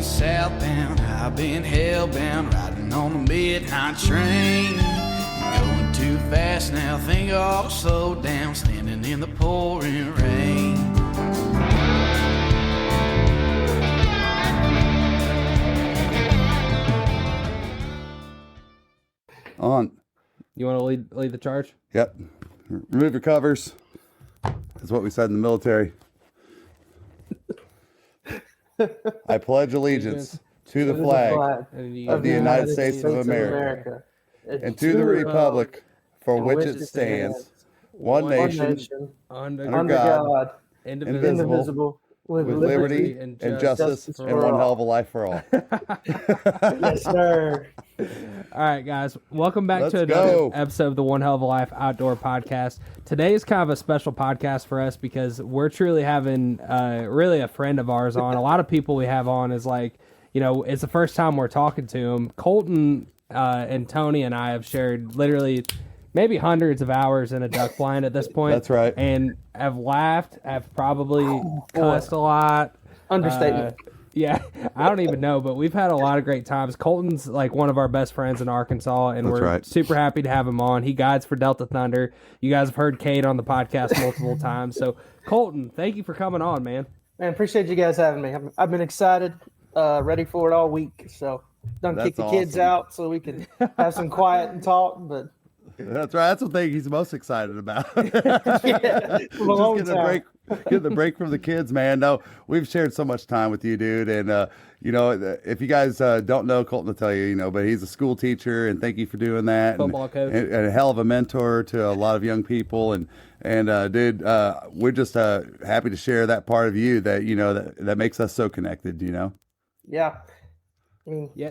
southbound. I've been hellbound, riding on the midnight train. Going too fast now, think I'll slow down, standing in the pouring rain. On. You want to lead the charge? Yep. Remove your covers. That's what we said in the military. I pledge allegiance to the flag of the United States of America and to the republic for which it stands, one nation, under God, indivisible, with liberty and justice and one hell of a life for all. Yes, sir. All right, guys. Welcome back to another episode of the One Hell of a Life Outdoor Podcast. Today is kind of a special podcast for us because we're truly having really a friend of ours on. A lot of people we have on is like, you know, it's the first time we're talking to him. Colton and Tony and I have shared literally maybe hundreds of hours in a duck blind at this point. That's right. And have laughed, have probably cussed a lot. Understatement. Yeah, I don't even know, but we've had a lot of great times. Colton's like one of our best friends in Arkansas, and we're super happy to have him on. He guides for Delta Thunder. You guys have heard Kade on the podcast multiple times. So, Colton, thank you for coming on, man. Man, appreciate you guys having me. I've been excited, ready for it all week. So, done kick the kids out so we can have some quiet and talk, but... That's right. That's the thing he's most excited about. Yeah, Just getting the break from the kids, man. No, we've shared so much time with you, dude. And, you know, if you guys don't know, Colton will tell you, you know, but he's a school teacher, and thank you for doing that. Football coach. And a hell of a mentor to a lot of young people. And dude, we're just happy to share that part of you that, you know, that makes us so connected, you know? Yeah. I mean, Yeah.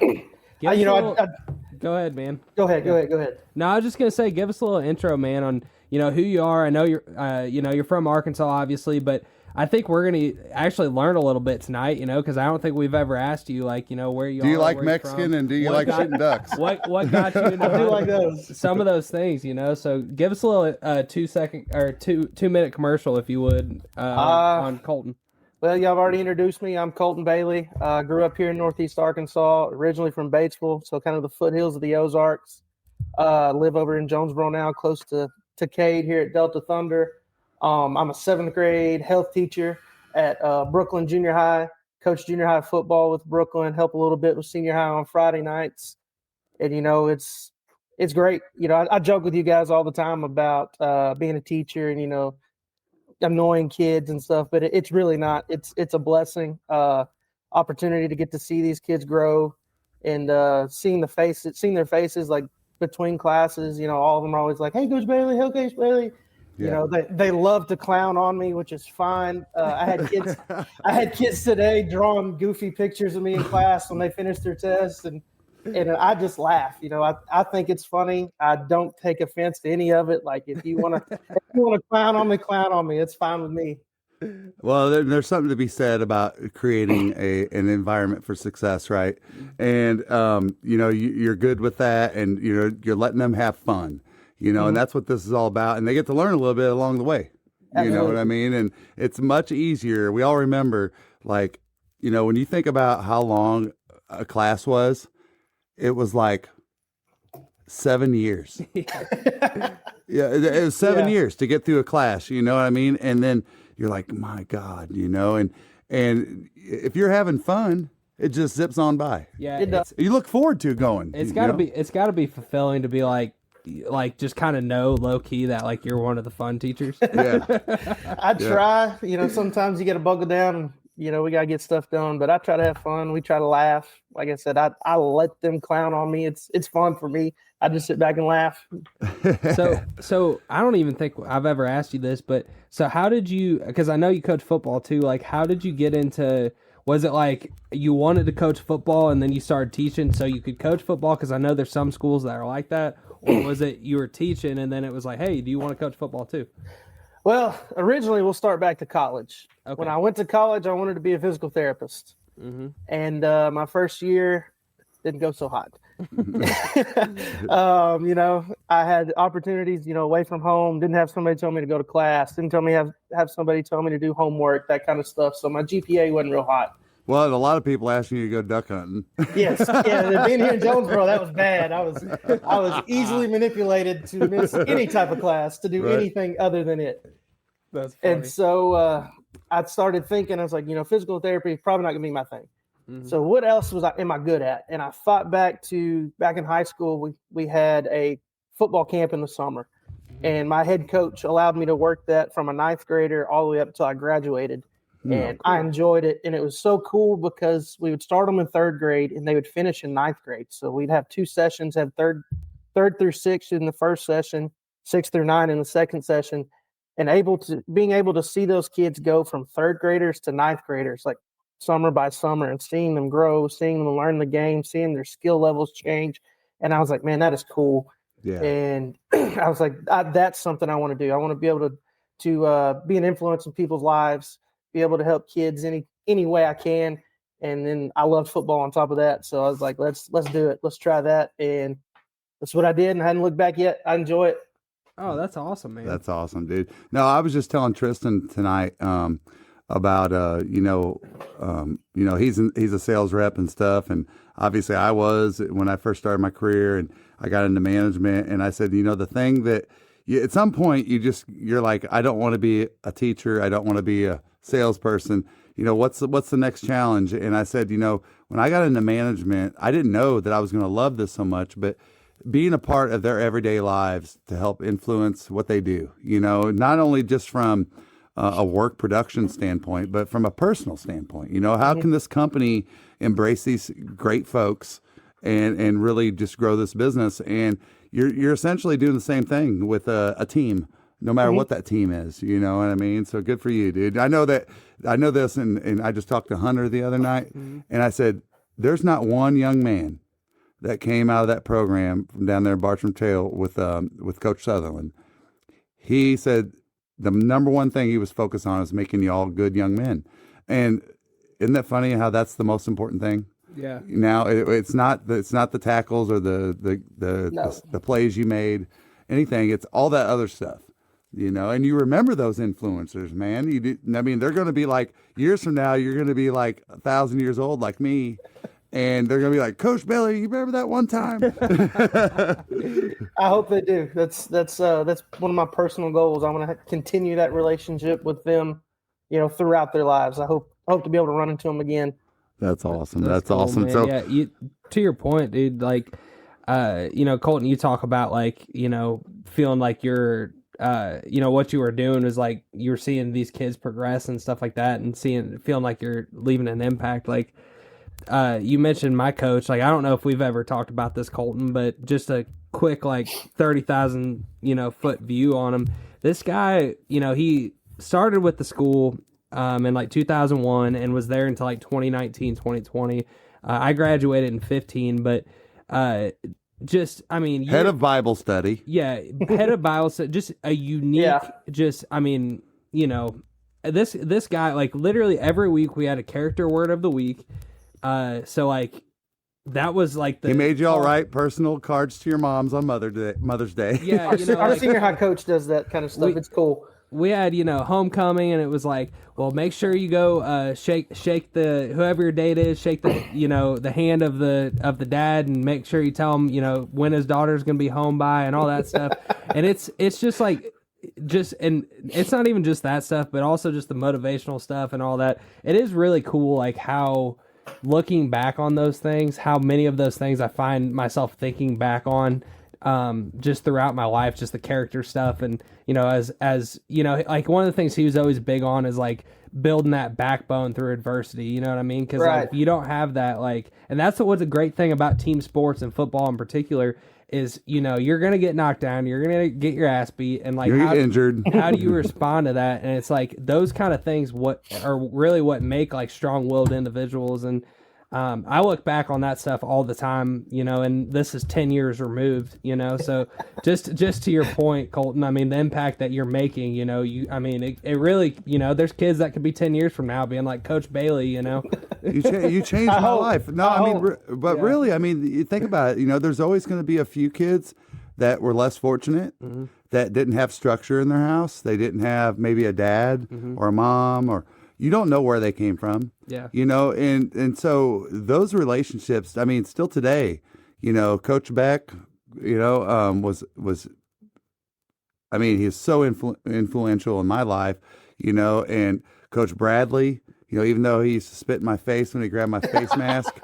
Go ahead, man. Go ahead. No, I was just gonna say, give us a little intro, man, on who you are. I know you're from Arkansas, obviously, but I think we're gonna actually learn a little bit tonight, because I don't think we've ever asked you, where you are. Do you like Mexican and do you like shooting ducks? What got you into I do like those. Some of those things, So give us a little 2 second or 2 minute commercial, if you would, on Colton. Well, y'all have already introduced me. I'm Colton Bailey. Grew up here in Northeast Arkansas, originally from Batesville, so kind of the foothills of the Ozarks. Live over in Jonesboro now, close to Kade here at Delta Thunder. I'm a 7th grade health teacher at Brooklyn Junior High. Coach junior high football with Brooklyn. Help a little bit with senior high on Friday nights. And, it's great. I joke with you guys all the time about being a teacher and, annoying kids and stuff, but it's really not. It's a blessing, opportunity to get to see these kids grow and seeing their faces like between classes. All of them are always like, "Hey, Coach Bailey, hey, Coach Bailey." Yeah. They love to clown on me, which is fine. I had kids today drawing goofy pictures of me in class when they finished their tests, and I just laugh. I think it's funny. I don't take offense to any of it. Like if you want to clown on me. It's fine with me. Well, there's something to be said about creating an environment for success, right? And you're good with that, and you're letting them have fun, and that's what this is all about. And they get to learn a little bit along the way. Absolutely. You know what I mean? And it's much easier. We all remember, when you think about how long a class was. It was like 7 years. Yeah, it was 7 years to get through a class, you know what I mean? And then you're like, my God, and if you're having fun, it just zips on by. Yeah, you look forward to going. It's gotta be fulfilling to be like just kind of know low key that you're one of the fun teachers. Yeah, I try. Sometimes you got to buckle down and. We got to get stuff done, but I try to have fun. We try to laugh. Like I said, I let them clown on me. It's fun for me. I just sit back and laugh. So I don't even think I've ever asked you this, but so how did you, because I know you coach football too, how did you get into, was it like you wanted to coach football and then you started teaching so you could coach football? Because I know there's some schools that are like that. Or was it you were teaching and then it was like, hey, do you want to coach football too? Well, originally we'll start back to college. Okay. When I went to college, I wanted to be a physical therapist. Mm-hmm. And my first year didn't go so hot. I had opportunities, away from home, didn't have somebody tell me to go to class, didn't tell me have somebody tell me to do homework, that kind of stuff. So my GPA wasn't real hot. Well, and a lot of people asking you to go duck hunting. Yes, yeah. Being here in Jonesboro, that was bad. I was easily manipulated to miss any type of class to do anything other than it. That's funny. And so I started thinking, I was like, physical therapy is probably not gonna be my thing. Mm-hmm. So what else am I good at? And I thought back in high school, we had a football camp in the summer, and my head coach allowed me to work that from a ninth grader all the way up until I graduated. And cool. I enjoyed it. And it was so cool because we would start them in third grade and they would finish in ninth grade. So we'd have 2 sessions, have third through sixth in the first session, 6 through 9 in the second session, and being able to see those kids go from third graders to ninth graders, like summer by summer, and seeing them grow, seeing them learn the game, seeing their skill levels change. And I was like, man, that is cool. Yeah. And I was like, that's something I want to do. I want to be able to be an influence in people's lives, be able to help kids any way I can. And then I loved football on top of that. So I was like, let's do it. Let's try that. And that's what I did. And I hadn't looked back yet. I enjoy it. Oh, that's awesome, man. That's awesome, dude. No, I was just telling Tristan tonight about he's a sales rep and stuff, and obviously I was when I first started my career, and I got into management, and I said, the thing that at some point you're like, I don't want to be a teacher, I don't want to be a salesperson. What's the next challenge? And I said, when I got into management, I didn't know that I was going to love this so much, but being a part of their everyday lives to help influence what they do, not only just from a work production standpoint, but from a personal standpoint. How can this company embrace these great folks and really just grow this business? And you're essentially doing the same thing with a team, no matter what that team is. You know what I mean? So good for you, dude. I know this, and I just talked to Hunter the other night, and I said, there's not one young man that came out of that program from down there in Bartram Trail with Coach Sutherland. He said the number one thing he was focused on is making you all good young men. And isn't that funny how that's the most important thing? Yeah. Now it's not the tackles or the plays you made, anything. It's all that other stuff, and you remember those influencers, man. They're going to be like, years from now, you're going to be like 1,000 years old like me. And they're going to be like, Coach Bailey, you remember that one time? I hope they do. That's one of my personal goals. I want to continue that relationship with them, throughout their lives. I hope to be able to run into them again. That's awesome. That's cool, awesome. Man. So yeah, to your point, dude, like, Colton, you talk about like, feeling like you're, what you were doing is like, you were seeing these kids progress and stuff like that, and feeling like you're leaving an impact. Like, you mentioned my coach. Like, I don't know if we've ever talked about this, Colton, but just a quick, like 30,000, foot view on him. This guy, he started with the school, in like 2001 and was there until like 2019, 2020. I graduated in 15, but, head of Bible study. Yeah. Head of Bible study, just a unique, this guy, like literally every week we had a character word of the week. So like that was like he made you all write personal cards to your moms on Mother's Day. Yeah, our senior high coach does that kind of stuff. It's cool. We had homecoming, and it was like, well, make sure you go shake the whoever your date is, shake the the hand of the dad, and make sure you tell him when his daughter's gonna be home by, and all that stuff. And it's just like. And it's not even just that stuff, but also just the motivational stuff and all that. It is really cool, like how looking back on those things, how many of those things I find myself thinking back on just throughout my life, just the character stuff. And as like one of the things he was always big on is like building that backbone through adversity, you know what I mean? Because like, if you don't have that, like, and that's what's a great thing about team sports and football in particular is, you're going to get knocked down, you're going to get your ass beat, and like you're injured. How do you respond to that? And it's like those kind of things what make like strong-willed individuals. And I look back on that stuff all the time, and this is 10 years removed, so just to your point, Colton, the impact that you're making, it really, there's kids that could be 10 years from now being like Coach Bailey, You changed my life. No, really, you think about it, there's always going to be a few kids that were less fortunate, that didn't have structure in their house. They didn't have maybe a dad or a mom or, you don't know where they came from. Yeah. You know, and so those relationships, I mean, still today, you know, Coach Beck, you know, was I mean, he's so influential in my life, you know, and Coach Bradley, you know, even though he used to spit in my face when he grabbed my face mask,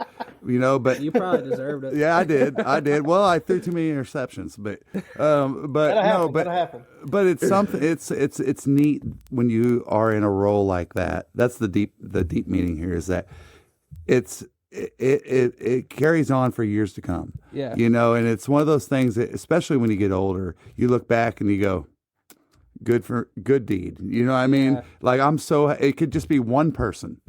you know, but You probably deserved it. yeah, I did. Well, I threw too many interceptions, but That'll happen. but it's something. It's neat when you are in a role like that. That's the deep meaning here is that it carries on for years to come. Yeah. You know, and it's one of those things that, especially when you get older, you look back and you go, good deed. You know what I mean? Yeah. Like it could just be one person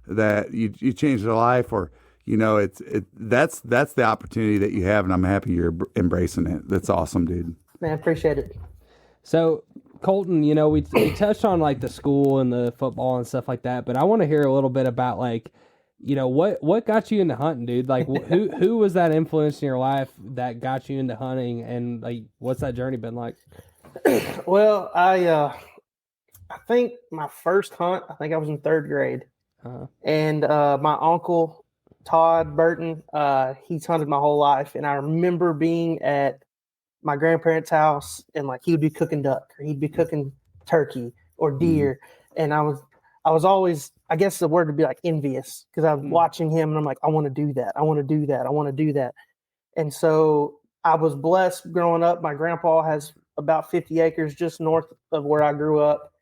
that you change their life, or you know, that's the opportunity that you have, and I'm happy you're embracing it. That's awesome, dude. Man, appreciate it. So, Colton, you know, we touched on like the school and the football and stuff like that, but I want to hear a little bit about like, you know, what got you into hunting, dude? Like, who was that influence in your life that got you into hunting, and like, what's that journey been like? Well, I think my first hunt, I think I was in 3rd grade, and my uncle Todd Burton, he's hunted my whole life, and I remember being at my grandparents' house, and like he would be cooking duck, or he'd be cooking turkey or deer, and I was always, I guess the word would be like envious, because I was watching him, and I'm like, I want to do that, I want to do that, I want to do that, and so I was blessed growing up. My grandpa has about 50 acres just north of where I grew up,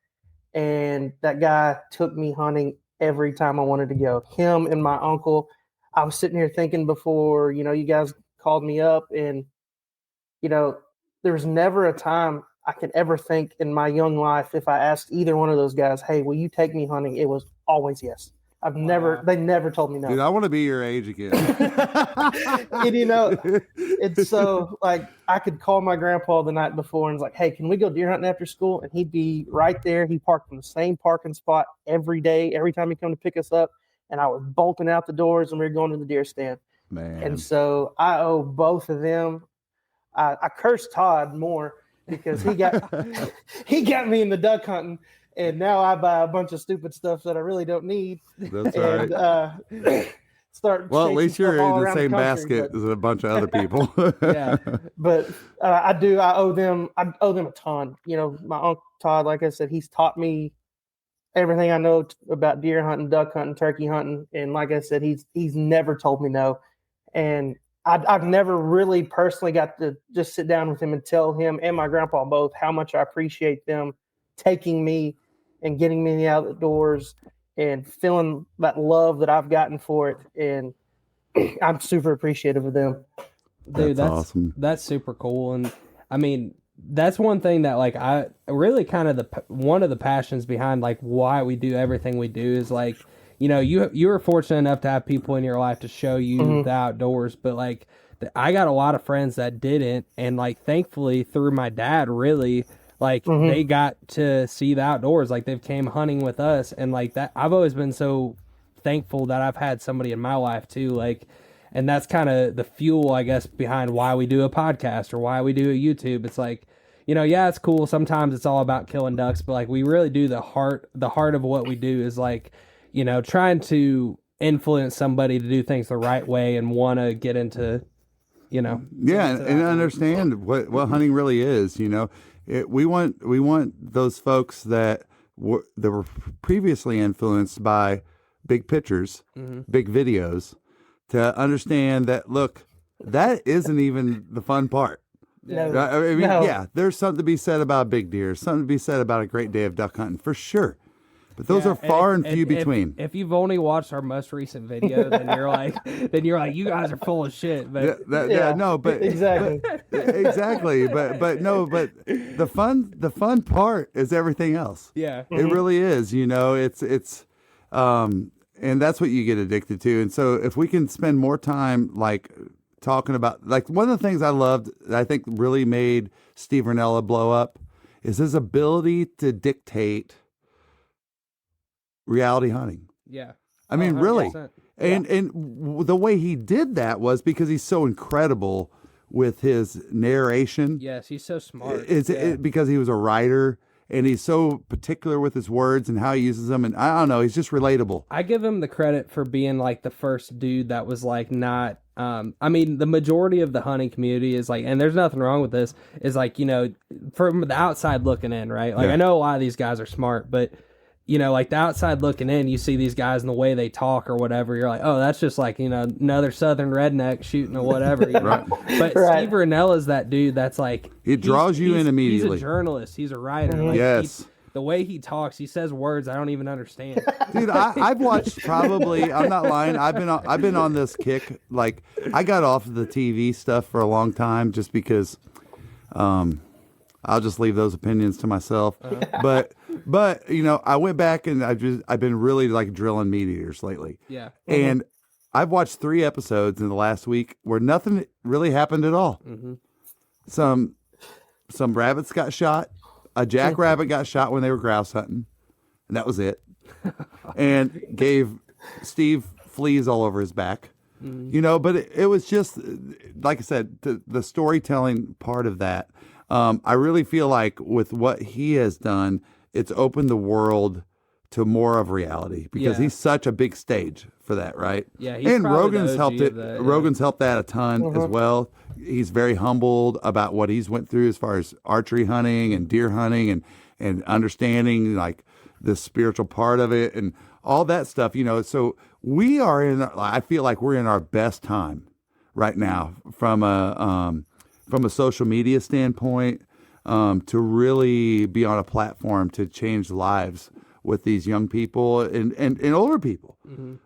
and that guy took me hunting every time I wanted to go. Him and my uncle. I was sitting here thinking before, you know, you guys called me up, and, you know, there was never a time I could ever think in my young life, if I asked either one of those guys, hey, will you take me hunting? It was always yes. They never told me no. Dude, I want to be your age again. And, you know, it's so like I could call my grandpa the night before and was like, hey, can we go deer hunting after school? And he'd be right there. He parked in the same parking spot every day, every time he come to pick us up. And I was bolting out the doors, and we were going to the deer stand. Man. And so I owe both of them. I cursed Todd more because he got me in the duck hunting, and now I buy a bunch of stupid stuff that I really don't need. That's and, right. Start. Well, at least you're in the same country, basket as a bunch of other people. Yeah. But I owe them a ton. You know, my uncle Todd, like I said, he's taught me everything I know about deer hunting, duck hunting, turkey hunting, and like I said, he's never told me no. And I've never really personally got to just sit down with him and tell him and my grandpa both how much I appreciate them taking me and getting me in the outdoors and feeling that love that I've gotten for it. And I'm super appreciative of them. Dude, that's awesome. That's super cool. And I mean, that's one thing that like I really kind of one of the passions behind like why we do everything we do is like, you know, you were fortunate enough to have people in your life to show you the outdoors, but like I got a lot of friends that didn't, and like thankfully through my dad really like they got to see the outdoors, like they've came hunting with us, and like that I've always been so thankful that I've had somebody in my life too, like, and that's kind of the fuel I guess behind why we do a podcast or why we do a YouTube. It's like, you know, yeah, it's cool, sometimes it's all about killing ducks, but like we really do the heart of what we do is like, you know, trying to influence somebody to do things the right way and want to get into, you know. Yeah, and understand what hunting really is. You know, we want those folks that were previously influenced by big pictures, big videos, to understand that, look, that isn't even the fun part. No. I mean, No. yeah, there's something to be said about big deer, something to be said about a great day of duck hunting, for sure. But those are far and few between. If you've only watched our most recent video, then you're like, you guys are full of shit. But no, but exactly, exactly. But no, but the fun part is everything else. Yeah, it really is. You know, it's and that's what you get addicted to. And so if we can spend more time like talking about, like, one of the things I loved that I think really made Steve Ranella blow up is his ability to dictate reality hunting. Yeah. I mean, 100%. really. And the way he did that was because he's so incredible with his narration. Yes, he's so smart. Because he was a writer, and he's so particular with his words and how he uses them. And I don't know, he's just relatable. I give him the credit for being like the first dude that was like not. I mean, the majority of the hunting community is like, and there's nothing wrong with this, is like, you know, from the outside looking in, right? Like, I know a lot of these guys are smart, but, you know, like the outside looking in, you see these guys and the way they talk or whatever, you're like, oh, that's just like, you know, another southern redneck shooting or whatever. You know? But Steve Rinella's that dude that's like, it draws you in immediately. He's a journalist, he's a writer. Like, yes. The way he talks, he says words I don't even understand. Dude, I've watched probably, I'm not lying, I've been on this kick. Like, I got off of the TV stuff for a long time just because I'll just leave those opinions to myself. But you know, I went back and I've been really like drilling meat eaters lately. Yeah. And I've watched 3 episodes in the last week where nothing really happened at all. Some rabbits got shot. A jackrabbit got shot when they were grouse hunting, and that was it. And gave Steve fleas all over his back. You know, but it was just, like I said, the storytelling part of that. I really feel like with what he has done, it's opened the world to more of reality because he's such a big stage for that, right? Yeah, and Rogan's helped it. Rogan's helped that a ton as well. He's very humbled about what he's went through as far as archery hunting and deer hunting and understanding like the spiritual part of it and all that stuff, you know. So we are I feel like we're in our best time right now from a social media standpoint, to really be on a platform to change lives with these young people and older people.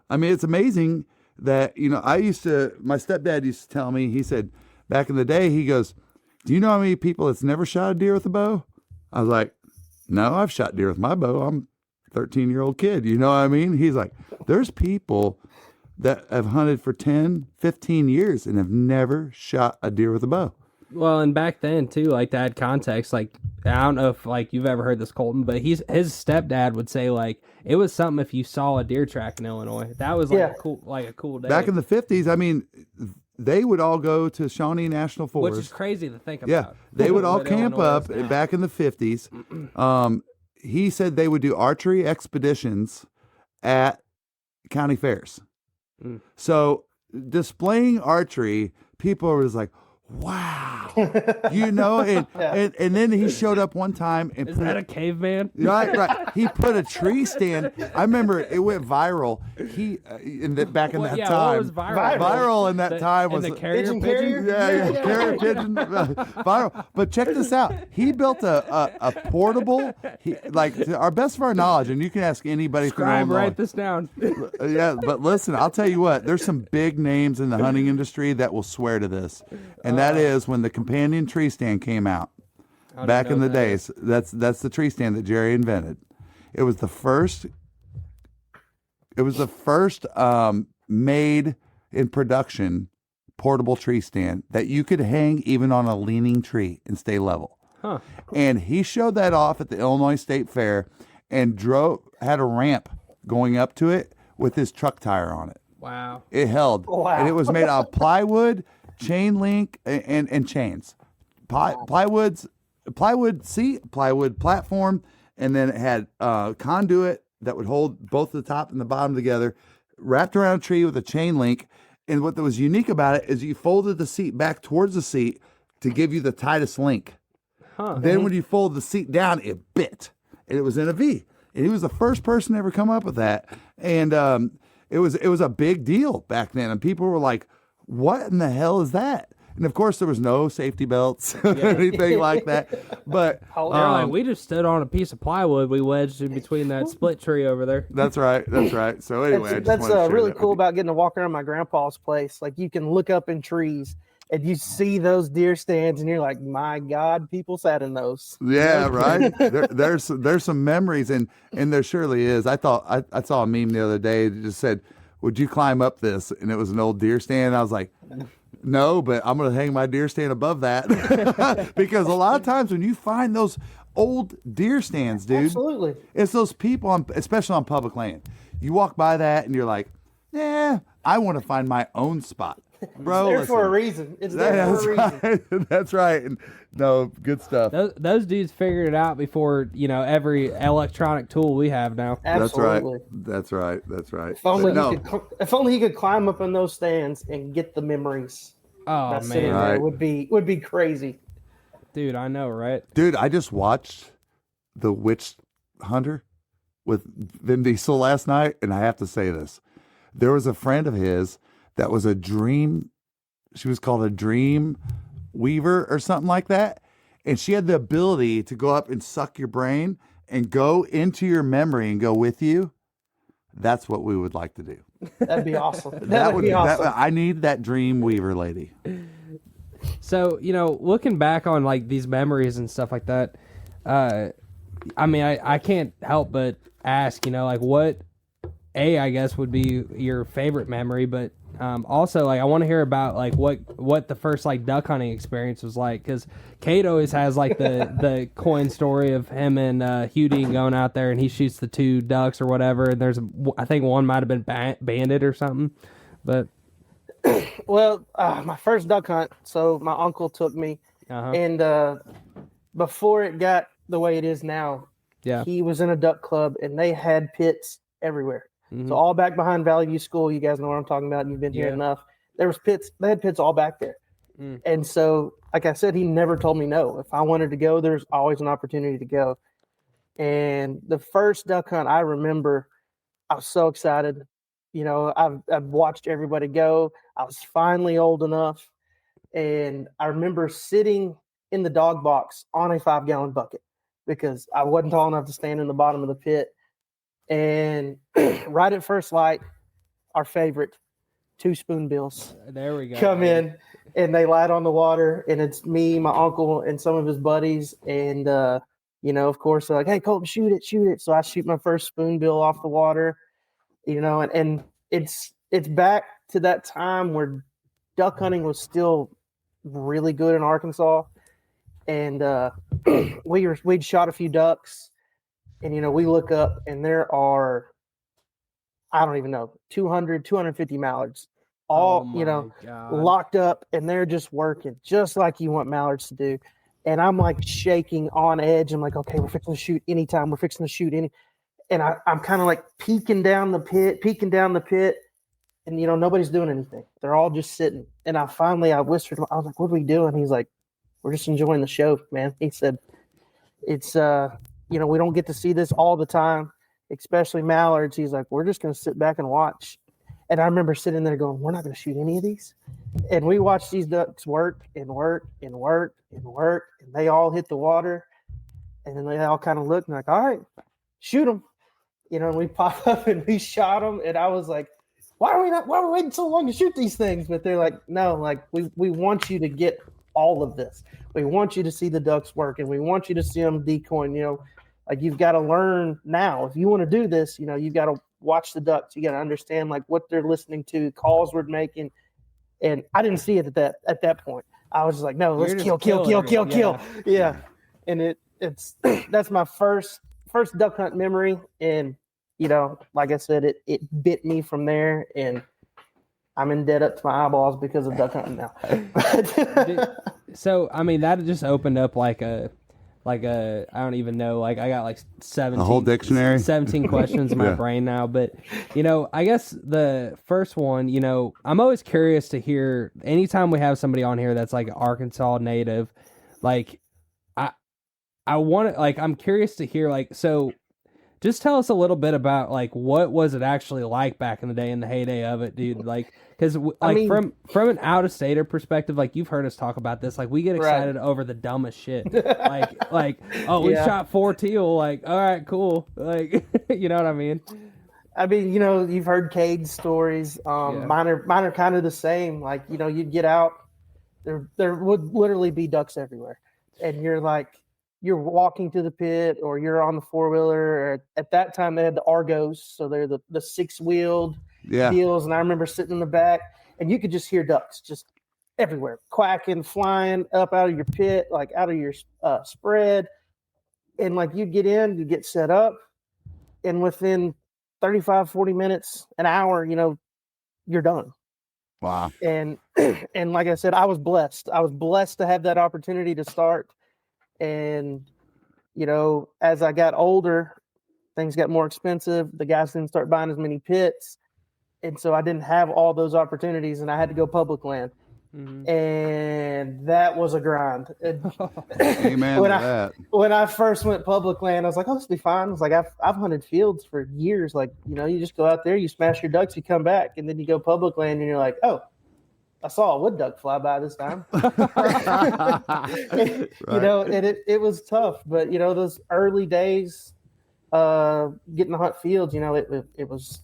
I mean, it's amazing that, you know, my stepdad used to tell me, he said, back in the day, he goes, do you know how many people that's never shot a deer with a bow? I was like, no, I've shot deer with my bow. I'm a 13-year-old kid. You know what I mean? He's like, there's people that have hunted for 10, 15 years and have never shot a deer with a bow. Well, and back then too, like to add context, like I don't know if like you've ever heard this, Colton, but his stepdad would say like it was something if you saw a deer track in Illinois. That was like a cool day. Back in the 50s, I mean, they would all go to Shawnee National Forest, which is crazy to think about. Yeah, they would all camp up back in the 50s. He said they would do archery expeditions at county fairs. So displaying archery, people were just like, wow, you know, and then he showed up one time and is that a caveman? Right. He put a tree stand. I remember it went viral. Back in that time, what was viral in that time was the carrier pigeon. Yeah, carrier pigeon, viral. But check this out. He built a portable. Like to our best of our knowledge, and you can ask anybody. Scribe, write this down. Yeah, but listen, I'll tell you what. There's some big names in the hunting industry that will swear to this, and that is when the companion tree stand came out back in the days. That's the tree stand that Jerry invented. It was the first. It was the first made in production portable tree stand that you could hang even on a leaning tree and stay level. Huh. And he showed that off at the Illinois State Fair and had a ramp going up to it with his truck tire on it. Wow. It held. Wow. And it was made out of plywood, chain link, and chains. Plywood seat, plywood platform, and then it had conduit that would hold both the top and the bottom together, wrapped around a tree with a chain link. And what was unique about it is you folded the seat back towards the seat to give you the tightest link. Huh. Then when you fold the seat down, it bit, and it was in a V. And he was the first person to ever come up with that. And it was a big deal back then. And people were like, what in the hell is that? And of course, there was no safety belts or anything like that. But we just stood on a piece of plywood we wedged in between that split tree over there. That's right. So anyway, that's really cool about getting to walk around my grandpa's place. Like you can look up in trees and you see those deer stands, and you're like, my God, people sat in those. Yeah, right. There's some memories, and there surely is. I saw a meme the other day that just said, "Would you climb up this?" And it was an old deer stand. And I was like, no, but I'm going to hang my deer stand above that because a lot of times when you find those old deer stands, dude, absolutely, it's those people, especially on public land. You walk by that and you're like, I want to find my own spot. Bro, it's there for a reason. It's there for a reason. Right. That's right. No, good stuff. Those dudes figured it out before, every electronic tool we have now. Absolutely. That's right. If only he could climb up in those stands and get the memories. Oh, that's man. sitting there would be crazy. Dude, I know, right? Dude, I just watched The Witch Hunter with Vin Diesel last night, and I have to say this. There was a friend of his that was she was called a dream weaver or something like that, and she had the ability to go up and suck your brain and go into your memory and go with you. That's what we would like to do. That'd be awesome. That would be awesome. I need that dream weaver lady. So, looking back on like these memories and stuff like that, I can't help but ask, what I guess would be your favorite memory, but also like I want to hear about like what the first like duck hunting experience was like, because Kade always has like the coin story of him and Hugh Dean going out there and he shoots the 2 ducks or whatever, and I think one might have been banded or something, but well, my first duck hunt, so my uncle took me, and before it got the way it is now, he was in a duck club and they had pits everywhere. Mm-hmm. So all back behind Valley View School, you guys know what I'm talking about. You've been here enough. There was pits. They had pits all back there. Mm. And so, like I said, he never told me no. If I wanted to go, there's always an opportunity to go. And the first duck hunt, I remember, I was so excited. I've watched everybody go. I was finally old enough. And I remember sitting in the dog box on a 5-gallon bucket because I wasn't tall enough to stand in the bottom of the pit. And right at first light, our favorite 2 spoonbills. There we go. Come in and they light on the water, and it's me, my uncle, and some of his buddies. And of course, they're like, "Hey, Colton, shoot it." So I shoot my first spoonbill off the water. And it's back to that time where duck hunting was still really good in Arkansas, and we'd shot a few ducks. And, we look up and there are, I don't even know, 200, 250 mallards all, locked up, and they're just working just like you want mallards to do. And I'm like shaking on edge. I'm like, okay, we're fixing to shoot anytime. We're fixing to shoot any. And I'm kind of like peeking down the pit. And, nobody's doing anything. They're all just sitting. And I whispered, I was like, what are we doing? He's like, we're just enjoying the show, man. He said, it's, we don't get to see this all the time, especially mallards. He's like, we're just going to sit back and watch. And I remember sitting there going, we're not going to shoot any of these. And we watched these ducks work and work and work and work. And they all hit the water. And then they all kind of looked and like, all right, shoot them. And we pop up and we shot them. And I was like, why are we waiting so long to shoot these things? But they're like, no, like we want you to get all of this. We want you to see the ducks work, and we want you to see them decoying, like you've got to learn now. If you want to do this, you've got to watch the ducks. You got to understand like what they're listening to, calls we're making. And I didn't see it at that point. I was just like, no, let's kill. Yeah. And it's that's my first duck hunt memory. And, like I said, it bit me from there, and I'm in debt up to my eyeballs because of duck hunting now. So, that just opened up like a I don't even know, like I got like 17 a whole dictionary, 17 questions in my brain now. But I guess the first one, I'm always curious to hear anytime we have somebody on here that's like Arkansas native, like I want to, like, I'm curious to hear, like, so just tell us a little bit about like what was it actually like back in the day, in the heyday of it, dude. Like, because from an out-of-stater perspective, like you've heard us talk about this, like we get excited over the dumbest shit. like we shot 4 teal. Like, all right, cool. Like, you know what I mean? You've heard Kade's stories. Mine are kind of the same. Like, you'd get out, there would literally be ducks everywhere, and you're walking to the pit, or you're on the 4-wheeler. At that time, they had the Argos, so they're the 6-wheeled deals. And I remember sitting in the back, and you could just hear ducks just everywhere, quacking, flying up out of your pit, like out of your spread. And like you'd get in, you get set up, and within 35, 40 minutes, an hour, you're done. Wow. And like I said, I was blessed. I was blessed to have that opportunity to start. And, you know, as I got older, things got more expensive. The guys didn't start buying as many pits. And so I didn't have all those opportunities, and I had to go public land. Mm-hmm. And that was a grind. Amen to that. When I first went public land, I was like, oh, this will be fine. I was like, I've hunted fields for years. Like, you know, you just go out there, you smash your ducks, you come back, and then you go public land, and you're like, oh, I saw a wood duck fly by this time. Right. You know, and it was tough. But, you know, those early days, getting to hunt fields, you know, it was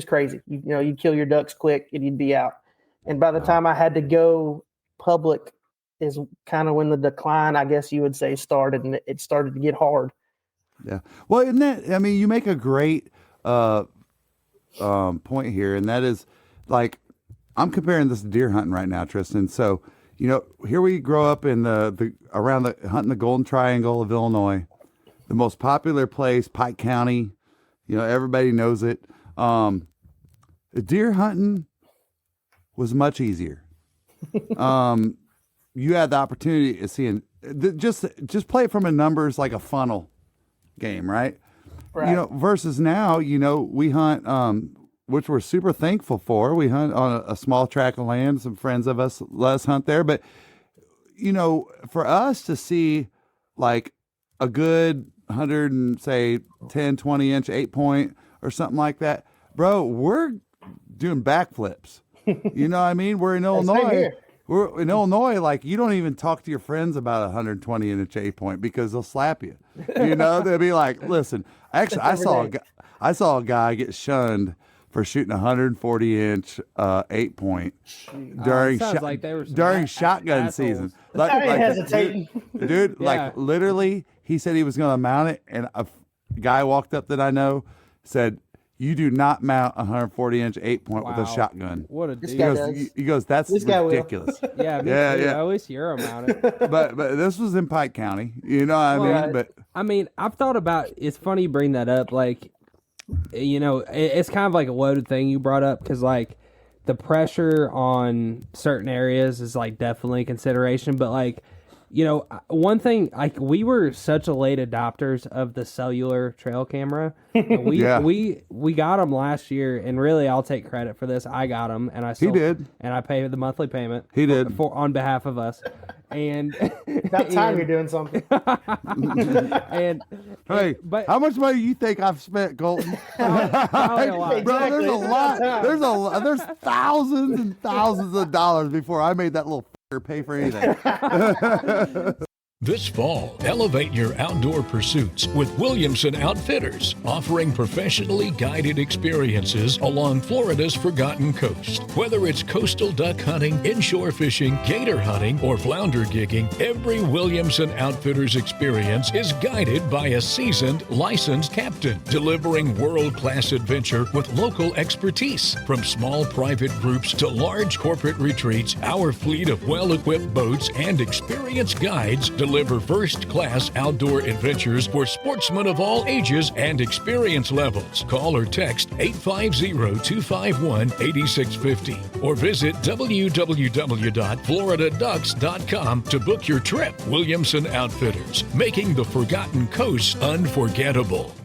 crazy. You know, you'd kill your ducks quick and you'd be out. And by the time I had to go public is kind of when the decline, I guess you would say, started, and it started to get hard. Yeah. Well, isn't that, I mean, you make a great point here, and that is, like, I'm comparing this to deer hunting right now, Tristan. So, you know, here we grow up in hunting the Golden Triangle of Illinois, the most popular place, Pike County. You know, everybody knows it. Deer hunting was much easier. You had the opportunity of seeing, just play it from a numbers, like a funnel game, right? You know, versus now, you know, we hunt, which we're super thankful for. We hunt on a small tract of land. Some friends of us let us hunt there. But, you know, for us to see like a good 100 and say 10, 20 inch 8-point or something like that, bro, we're doing backflips. You know what I mean? We're in Illinois. We're in Illinois. Like, you don't even talk to your friends about a 120 inch 8-point because they'll slap you. You know, they'll be like, listen, actually, I saw a guy get shunned for shooting 140 inch 8-point during shotgun season. Dude, like, literally, he said he was going to mount it, and a guy walked up that I know, said, you do not mount a 140 inch 8-point with a shotgun. What a dude. He goes, that's ridiculous. Yeah, at least you're a mount it. But this was in Pike County, you know what I mean? But I mean, I've thought about, it's funny you bring that up, like, you know, it's kind of like a loaded thing you brought up, because like the pressure on certain areas is like definitely a consideration, but like, you know, one thing, like, we were such a late adopters of the cellular trail camera. We got them last year, and really, I'll take credit for this. I got them, and he did, and I paid the monthly payment. He did on behalf of us, and about time you're doing something. And hey, but how much money you think I've spent, Colton? Probably a lot. Bro, there's a lot. There's thousands and thousands of dollars before I made that little pay for anything. This fall, elevate your outdoor pursuits with Williamson Outfitters, offering professionally guided experiences along Florida's Forgotten Coast. Whether it's coastal duck hunting, inshore fishing, gator hunting, or flounder gigging, every Williamson Outfitters experience is guided by a seasoned, licensed captain, delivering world-class adventure with local expertise. From small private groups to large corporate retreats, our fleet of well-equipped boats and experienced guides deliver first-class outdoor adventures for sportsmen of all ages and experience levels. Call or text 850-251-8650 or visit www.floridaducks.com to book your trip. Williamson Outfitters, making the Forgotten Coast unforgettable.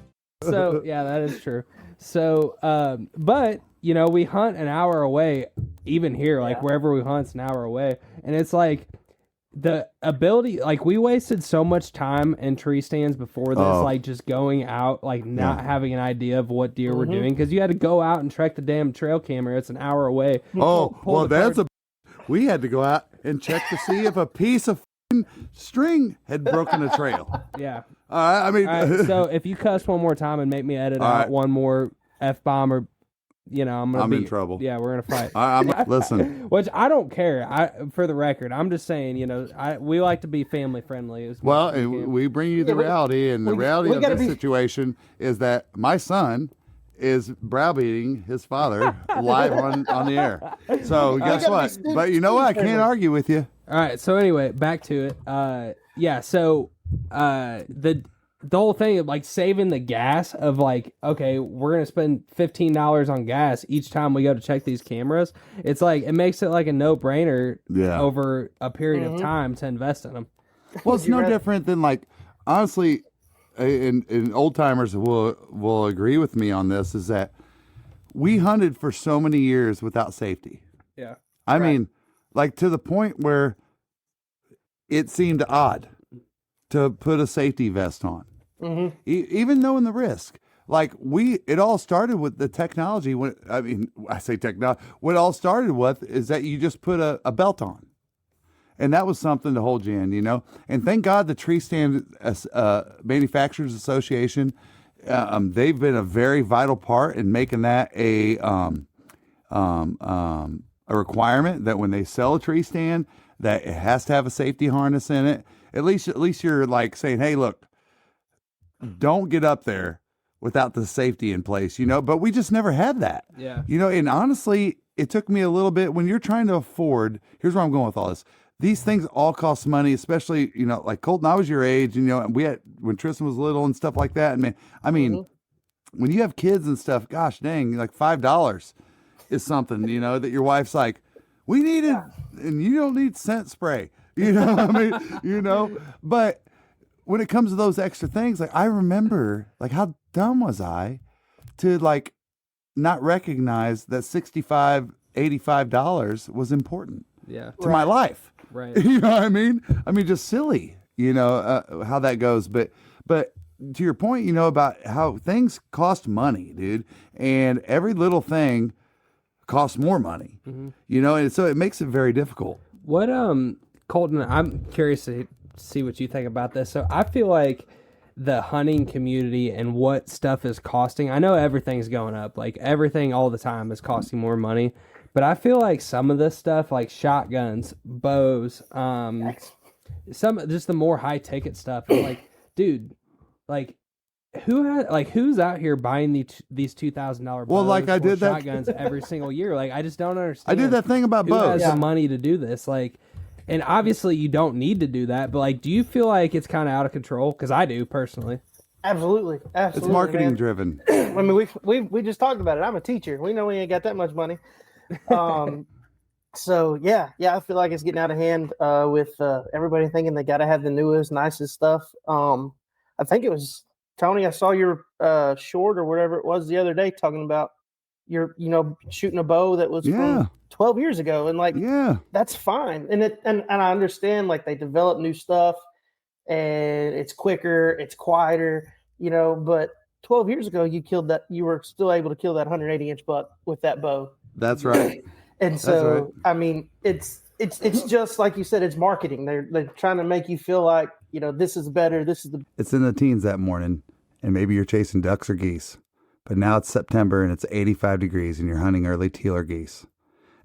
So, yeah, that is true. So, but, you know, we hunt an hour away, even here, like wherever we hunt's an hour away. And it's like, the ability, like, we wasted so much time in tree stands before this, like just going out, like not having an idea of what deer we're doing, because you had to go out and track the damn trail camera. It's an hour away. We had to go out and check to see if a piece of string had broken a trail. Yeah. I mean, so if you cuss one more time and make me edit out one more F-bomb, or, you know, I'm in trouble. Yeah, we're gonna fight. Listen, which I don't care. For the record, I'm just saying, you know, we like to be family friendly. Well, we bring you the reality, and the reality of this situation is that my son is browbeating his father live on the air. So guess what? But you know what? I can't argue with you. All right. So anyway, back to it. So the the whole thing of like saving the gas of like, okay, we're going to spend $15 on gas each time we go to check these cameras. It's like, it makes it like a no brainer over a period of time to invest in them. Well, it's no different than like, honestly, and old timers will agree with me on this, is that we hunted for so many years without safety. Yeah. I mean, like to the point where it seemed odd to put a safety vest on, even knowing the risk. Like it all started with the technology. What it all started with is that you just put a belt on. And that was something to hold you in, you know. And thank God the Tree Stand Manufacturers Association, they've been a very vital part in making that a requirement that when they sell a tree stand, that it has to have a safety harness in it. At least you're like saying, hey, look, don't get up there without the safety in place, you know. But we just never had that. Yeah. You know, and honestly, it took me a little bit when you're trying to afford. Here's where I'm going with all this. These things all cost money, especially, you know, like Colton, I was your age, and, you know, we had, when Tristan was little and stuff like that. And when you have kids and stuff, gosh dang, like $5 is something, you know, that your wife's like, we need it, and you don't need scent spray, you know what I mean? You know, but when it comes to those extra things, like I remember, like how dumb was I to like not recognize that $65-$85 was important to my life. Right. You know what I mean? I mean, just silly, you know, how that goes. But to your point, you know, about how things cost money, dude, and every little thing costs more money, you know, and so it makes it very difficult. What, Colton, I'm curious to see what you think about this. So I feel like the hunting community and what stuff is costing, I know everything's going up, like everything all the time is costing more money. But I feel like some of this stuff, like shotguns, bows, some just the more high ticket stuff, is like, dude, like who's out here buying these $2,000 bows? Well, like I did shotguns every single year. Like I just don't understand. I did that thing about who bows. has the money to do this? Like, and obviously you don't need to do that. But like, do you feel like it's kind of out of control? Because I do personally. Absolutely. It's marketing driven. I mean, we just talked about it. I'm a teacher. We know we ain't got that much money. So yeah, I feel like it's getting out of hand with everybody thinking they got to have the newest, nicest stuff. I think it was Tony. I saw your short or whatever it was the other day talking about your, you know, shooting a bow that was from 12 years ago, and like that's fine. And I understand like they develop new stuff and it's quicker, it's quieter, you know. But 12 years ago, you were still able to kill that 180-inch buck with that bow. That's right. And so, I mean, it's just like you said, it's marketing. They're trying to make you feel like, you know, this is better. This is the. It's in the teens that morning, and maybe you're chasing ducks or geese, but now it's September and it's 85 degrees, and you're hunting early teal or geese.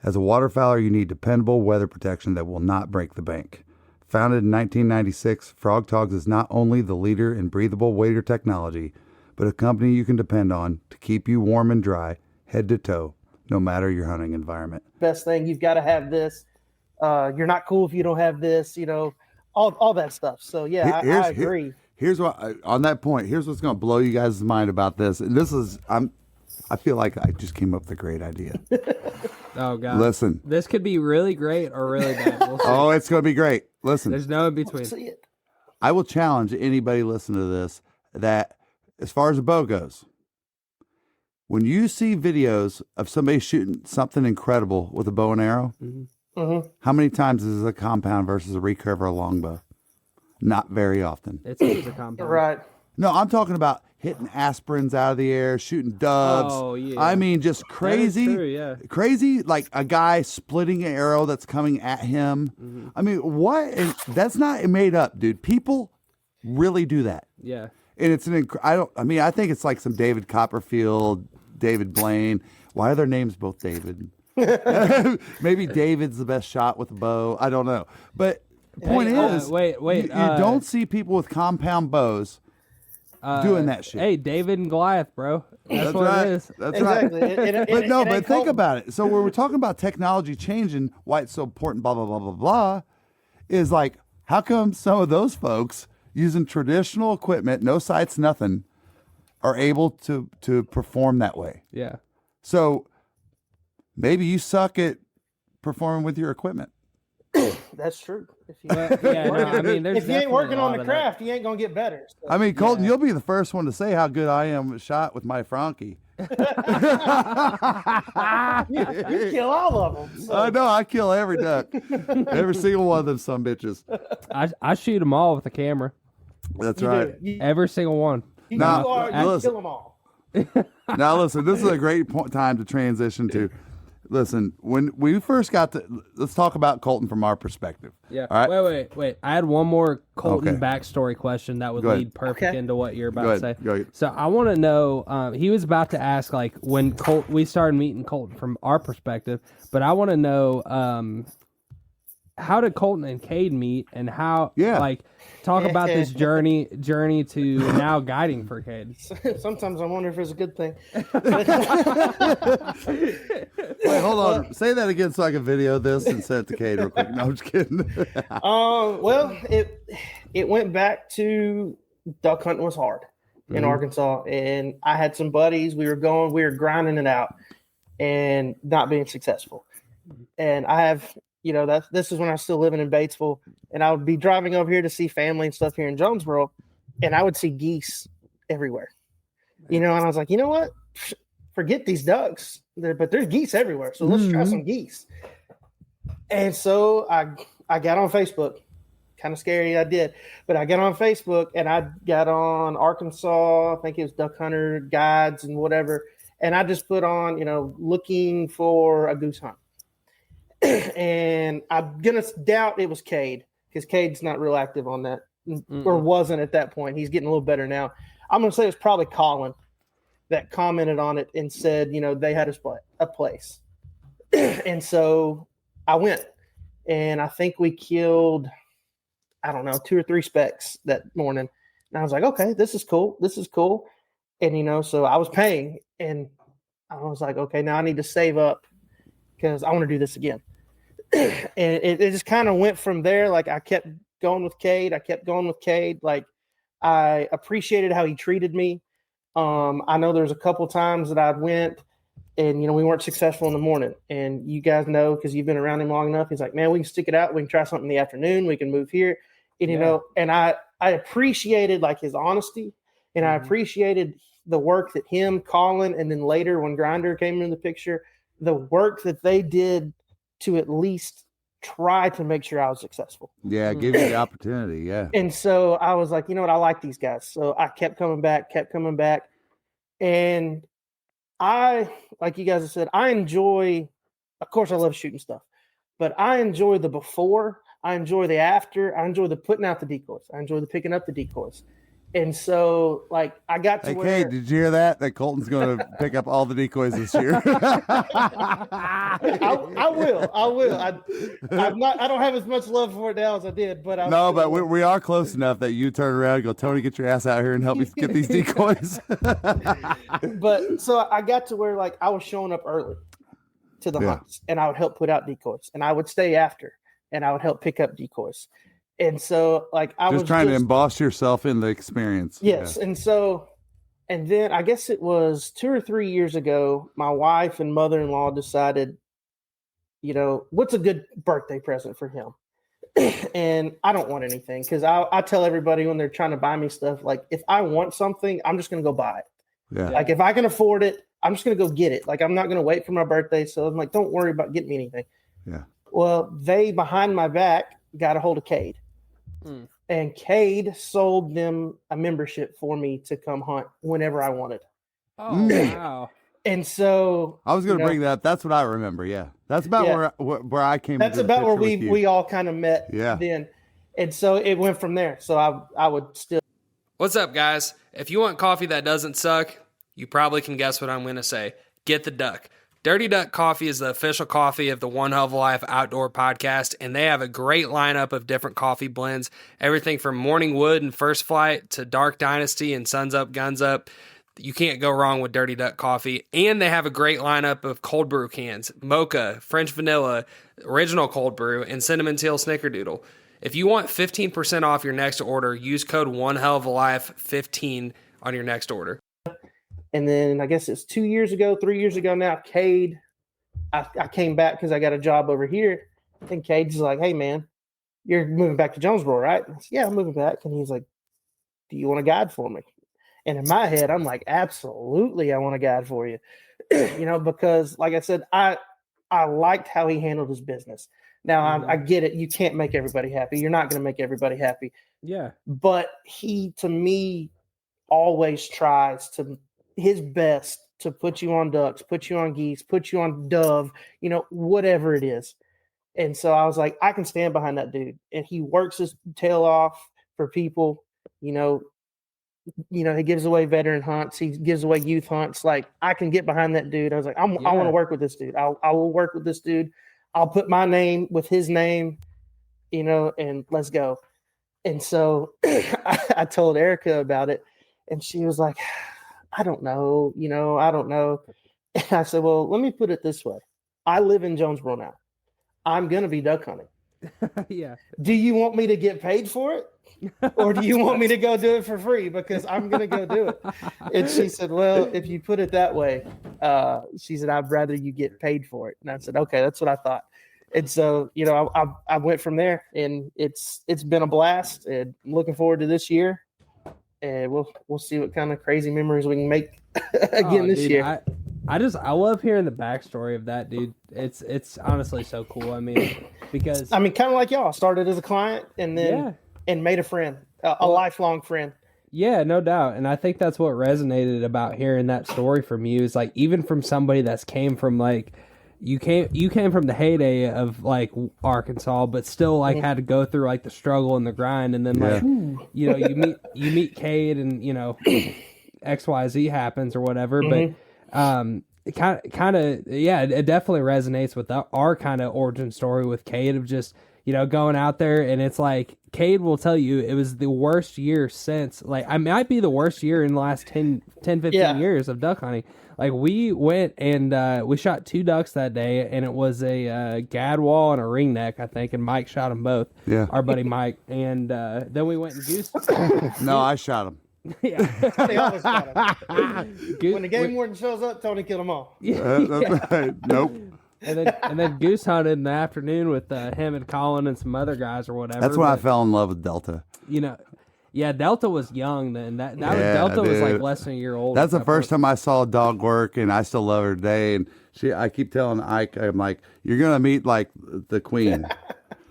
As a waterfowler, you need dependable weather protection that will not break the bank. Founded in 1996, Frog Togs is not only the leader in breathable wader technology, but a company you can depend on to keep you warm and dry, head to toe, no matter your hunting environment. Best thing, you've got to have this. You're not cool if you don't have this, you know, all that stuff. So yeah, I agree. Here's what, on that point, here's what's going to blow you guys' mind about this. And this is, I feel like I just came up with a great idea. Oh God. Listen. This could be really great or really bad. We'll see. Oh, it's going to be great. Listen. There's no in between. We'll see it. I will challenge anybody listening to this that as far as a bow goes, when you see videos of somebody shooting something incredible with a bow and arrow, how many times is it a compound versus a recurve or a longbow? Not very often. It's always a compound. Right. No, I'm talking about hitting aspirins out of the air, shooting doves. Oh, yeah. I mean, just crazy. That is true, yeah. Crazy, like a guy splitting an arrow that's coming at him. I mean, what? That's not made up, dude. People really do that. Yeah. And it's I think it's like some David Copperfield, David Blaine. Why are their names both David? Maybe David's the best shot with a bow. I don't know. But the point is, wait. You don't see people with compound bows doing that shit. Hey, David and Goliath, bro. That's what right. it is. That's Exactly. right. But think about it. So when we're talking about technology changing, why it's so important, blah, blah, blah, blah, blah, is like, how come some of those folks, using traditional equipment, no sights, nothing, are able to perform that way. Yeah. So maybe you suck at performing with your equipment. That's true. If you, There's if you ain't working on the that. craft, you ain't gonna get better. So. I mean, Colton, you'll be the first one to say how good I am shot with my Frankie. You kill all of them. So. I know, I kill every duck, every single one of them some bitches. I shoot them all with the camera. That's You right. do. Every single one. You listen. kill them all. Now listen, this is a great time to transition to. Listen, when we first got to, let's talk about Colton from our perspective. Yeah. All right? Wait. I had one more Colton Okay. backstory question that would Go ahead. lead perfect into what you're about Go to say. ahead. Go ahead. So I want to know, he was about to ask, like, when we started meeting Colton from our perspective, but I want to know, how did Colton and Kade meet, and how, talk about this journey to now guiding for Kade. Sometimes I wonder if it's a good thing. Wait, hold on. Say that again so I can video this and send it to Kade real quick. No, I'm just kidding. Well, it went back to duck hunting was hard in Arkansas, and I had some buddies. We were grinding it out and not being successful. And I have, this is when I was still living in Batesville, and I would be driving over here to see family and stuff here in Jonesboro, and I would see geese everywhere. And I was like, you know what? Forget these ducks, but there's geese everywhere. So let's try some geese. And so I got on Facebook. Kind of scary, I did, but I got on Facebook and I got on Arkansas. I think it was Duck Hunter Guides and whatever, and I just put on, looking for a goose hunt. And I'm gonna doubt it was Kade, because Cade's not real active on that, or wasn't at that point. He's getting a little better now. I'm gonna say it's probably Colin that commented on it and said, they had a place. And so I went, and I think we killed, I don't know, 2 or 3 specks that morning. And I was like, okay, this is cool. And, so I was paying, and I was like, okay, now I need to save up because I want to do this again. And it just kind of went from there. Like, I kept going with Kade. Like, I appreciated how he treated me. I know there's a couple times that I went and, we weren't successful in the morning. And you guys know, because you've been around him long enough, he's like, man, we can stick it out. We can try something in the afternoon. We can move here. And, and I appreciated, like, his honesty, and I appreciated the work that him, Colin, and then later when Grinder came into the picture, the work that they did to at least try to make sure I was successul. Yeah, give you the opportunity. Yeah. And so I was like, you know what? I like these guys. So I kept coming back. And I, like you guys have said, I enjoy, of course, I love shooting stuff, but I enjoy the before, I enjoy the after, I enjoy the putting out the decoys, I enjoy the picking up the decoys. And so, like, I got to where... Kade, did you hear that? That Colton's going to pick up all the decoys this year. I will. I don't have as much love for it now as I did, but but we are close enough that you turn around and go, Tony, get your ass out here and help me get these decoys. But so I got to where, like, I was showing up early to the hunts, and I would help put out decoys, and I would stay after, and I would help pick up decoys. And so, like, I was trying to emboss yourself in the experience. Yes. Yeah. And then I guess it was 2 or 3 years ago, my wife and mother-in-law decided, what's a good birthday present for him? And I don't want anything, because I tell everybody when they're trying to buy me stuff, like, if I want something, I'm just going to go buy it. Yeah. Like, if I can afford it, I'm just going to go get it. Like, I'm not going to wait for my birthday. So I'm like, don't worry about getting me anything. Yeah. Well, they, behind my back, got a hold of Kade. And Kade sold them a membership for me to come hunt whenever I wanted. Oh, wow. And so I was going to bring that up. That's what I remember. Yeah. That's about where I came. That's about where we all kind of met then. And so it went from there. So I would still. What's up, guys? If you want coffee that doesn't suck, you probably can guess what I'm going to say. Get the Duck. Dirty Duck Coffee is the official coffee of the One Hell of a Life Outdoor Podcast, and they have a great lineup of different coffee blends, everything from Morning Wood and First Flight to Dark Dynasty and Suns Up, Guns Up. You can't go wrong with Dirty Duck Coffee, and they have a great lineup of cold brew cans, mocha, French vanilla, original cold brew, and cinnamon teal snickerdoodle. If you want 15% off your next order, use code OneHellOfALife15 on your next order. And then I guess it's 3 years ago now, Kade, I came back because I got a job over here. And Cade's like, hey, man, you're moving back to Jonesboro, right? I said, yeah, I'm moving back. And he's like, do you want a guide for me? And in my head, I'm like, absolutely, I want a guide for you. Because like I said, I liked how he handled his business. Now, I get it. You can't make everybody happy. You're not going to make everybody happy. Yeah. But he, to me, always tries his best to put you on ducks, put you on geese, put you on dove, whatever it is. And so I was like, I can stand behind that dude. And he works his tail off for people. He gives away veteran hunts. He gives away youth hunts. Like, I can get behind that dude. I was like, I want to work with this dude. I will work with this dude. I'll put my name with his name, and let's go. And so I told Erica about it, and she was like, I don't know. I don't know. And I said, well, let me put it this way. I live in Jonesboro now. I'm going to be duck hunting. Yeah. Do you want me to get paid for it? Or do you want me to go do it for free? Because I'm going to go do it. And she said, well, if you put it that way, she said, I'd rather you get paid for it. And I said, okay, that's what I thought. And so, I went from there, and it's been a blast, and I'm looking forward to this year. And we'll see what kind of crazy memories we can make again this year. I love hearing the backstory of that, dude. It's honestly so cool. I mean, because kind of like y'all, started as a client and then and made a friend, a lifelong friend. Yeah, no doubt. And I think that's what resonated about hearing that story from you, is like, even from somebody that's came from like, you came from the heyday of like Arkansas, but still like had to go through like the struggle and the grind, and then like you meet Kade, and XYZ happens or whatever. But it kind of it definitely resonates with our kind of origin story with Kade, of just going out there, and it's like Kade will tell you it was the worst year since, like, I might be the worst year in the last 10 15 years of duck hunting. Like, we went and we shot 2 ducks that day, and it was a gadwall and a ringneck, I think, and Mike shot them both. Yeah, our buddy Mike. And then we went and goose. No, I shot them. Yeah, they always got them. When the game warden shows up, Tony killed them all. Nope. And then goose hunted in the afternoon with him and Colin and some other guys or whatever. That's when I fell in love with Delta. Yeah, Delta was young then. Delta was like less than a year old. That's the first time I saw a dog work, and I still love her today. And I keep telling Ike, I'm like, you're gonna meet like the queen.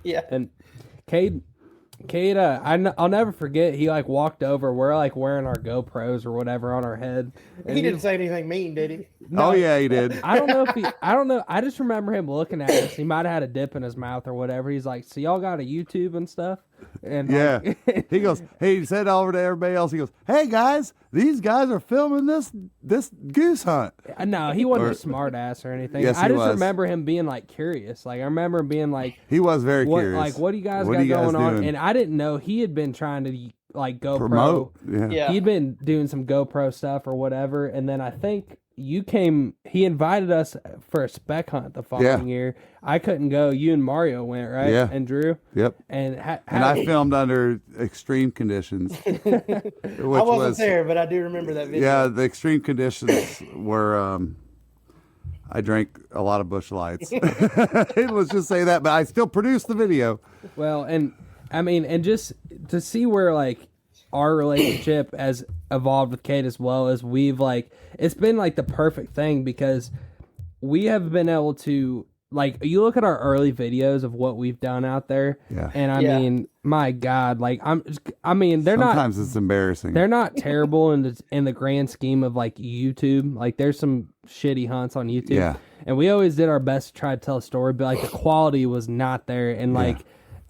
Yeah. And Kade, I'll never forget. He like walked over. We're like wearing our GoPros or whatever on our head. He didn't say anything mean, did he? No, yeah, he did. I don't know if he. I don't know. I just remember him looking at us. He might have had a dip in his mouth or whatever. He's like, "So y'all got a YouTube and stuff?" And he goes, "Hey," he said over to everybody else. He goes, "Hey guys, these guys are filming this goose hunt." No, he wasn't a smart ass or anything. Yes, I just was. remember him being like curious. Like, I remember him being like, he was very curious. Like, what do you guys got going on? And I didn't know he had been trying to like GoPro. Promote. Yeah. He'd been doing some GoPro stuff or whatever, and then I think he invited us for a spec hunt the following year. I couldn't go. You and Mario went, right? Yeah. And Drew? Yep. And I filmed under extreme conditions. I wasn't there, but I do remember that video. Yeah, the extreme conditions were, I drank a lot of Busch Lights. Let's just say that, but I still produced the video. Well, and I mean, and just to see where like our relationship has evolved with Kade, as well as we've like, it's been like the perfect thing, because we have been able to, like, you look at our early videos of what we've done out there, and I mean, my God, like, I mean, sometimes it's embarrassing. They're not terrible in the grand scheme of like YouTube. Like, there's some shitty hunts on YouTube, and we always did our best to try to tell a story, but like the quality was not there, and like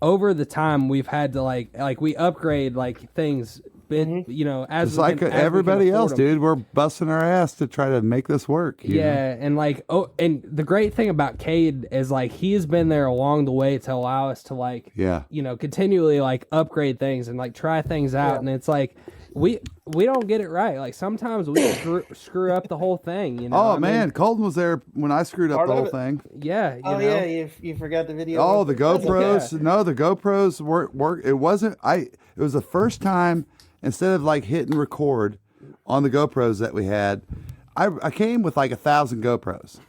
over the time we've had to like we upgrade like things. As it's like everybody else, dude. We're busting our ass to try to make this work. You know? And like, and the great thing about Kade is like he has been there along the way to allow us to like, continually like upgrade things and like try things out. And it's like, we don't get it right. Like sometimes we screw up the whole thing. You know? Oh man, Colton was there when I screwed up the whole thing. Yeah. You forgot the video. Oh, the GoPros. Okay. No, the GoPros work. It wasn't. It was the first time instead of like hitting record on the GoPros that we had. I came with like 1,000 GoPros.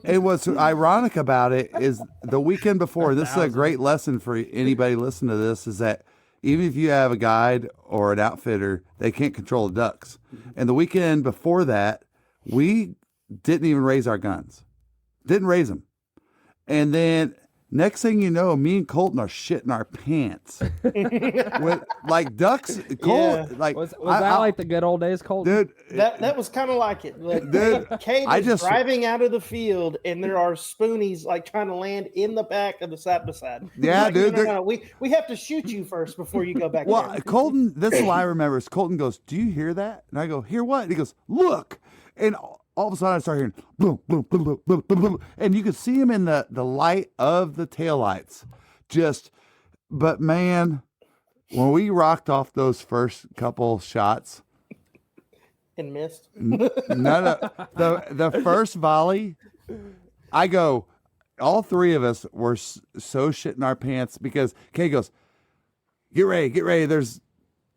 And what's ironic about it is the weekend before, this is a great lesson for anybody listening to this, is that even if you have a guide or an outfitter, they can't control the ducks. And the weekend before that, we didn't even raise our guns. Didn't raise them. And then next thing you know, me and Colton are shitting our pants. With, like ducks. Colton, like was that like the good old days, Colton? Dude, that was kind of like it. Like, dude, Kade is driving out of the field, and there are spoonies like trying to land in the back of the side by side. Yeah, like, dude. No, we have to shoot you first before you go back. Well, there. Colton, this is what I remember. Is Colton goes, "Do you hear that?" And I go, "Hear what?" And he goes, "Look!" And all of a sudden I start hearing boom, boom, boom, boom, boom, boom, boom, and you could see him in the light of the taillights. But man, when we rocked off those first couple shots and missed, the first volley, I go, all three of us were so shitting our pants because Kay goes, get ready. There's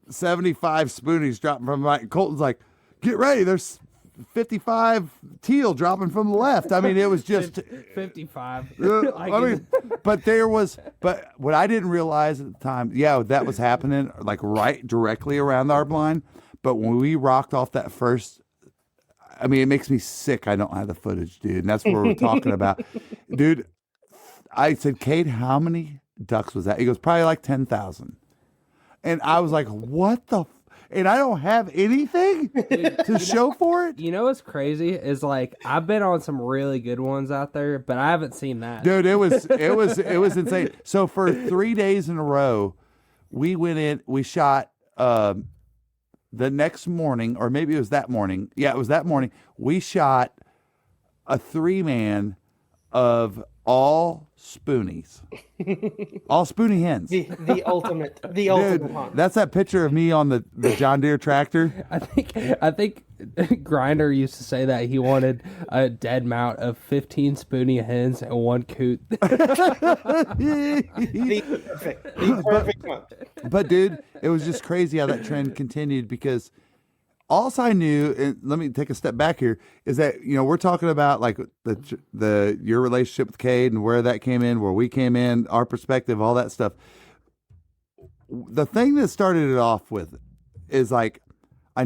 75 spoonies dropping from my. Colton's like, get ready. There's 55 teal dropping from the left. I mean, it was just 55. But what I didn't realize at the time, that was happening like right directly around our blind. But when we rocked off that first, I mean, it makes me sick. I don't have the footage, dude. And that's what we're talking about. Dude, I said, Kade, how many ducks was that? He goes, probably like 10,000. And I was like, what the and I don't have anything to show for it. You know what's crazy is like I've been on some really good ones out there, but I haven't seen that. Dude, it was insane. So for 3 days in a row, we went in, we shot the next morning, or maybe it was that morning. Yeah, it was that morning. We shot a 3-man of all spoonies. All spoonie hens. The ultimate hunt. That's that picture of me on the John Deere tractor. I think Grinder used to say that he wanted a dead mount of 15 spoonie hens and 1 coot. The perfect hunt. But dude, it was just crazy how that trend continued because all I knew, and let me take a step back here, is that we're talking about like your relationship with Kade and where that came in, where we came in, our perspective, all that stuff. The thing that started it off with is like I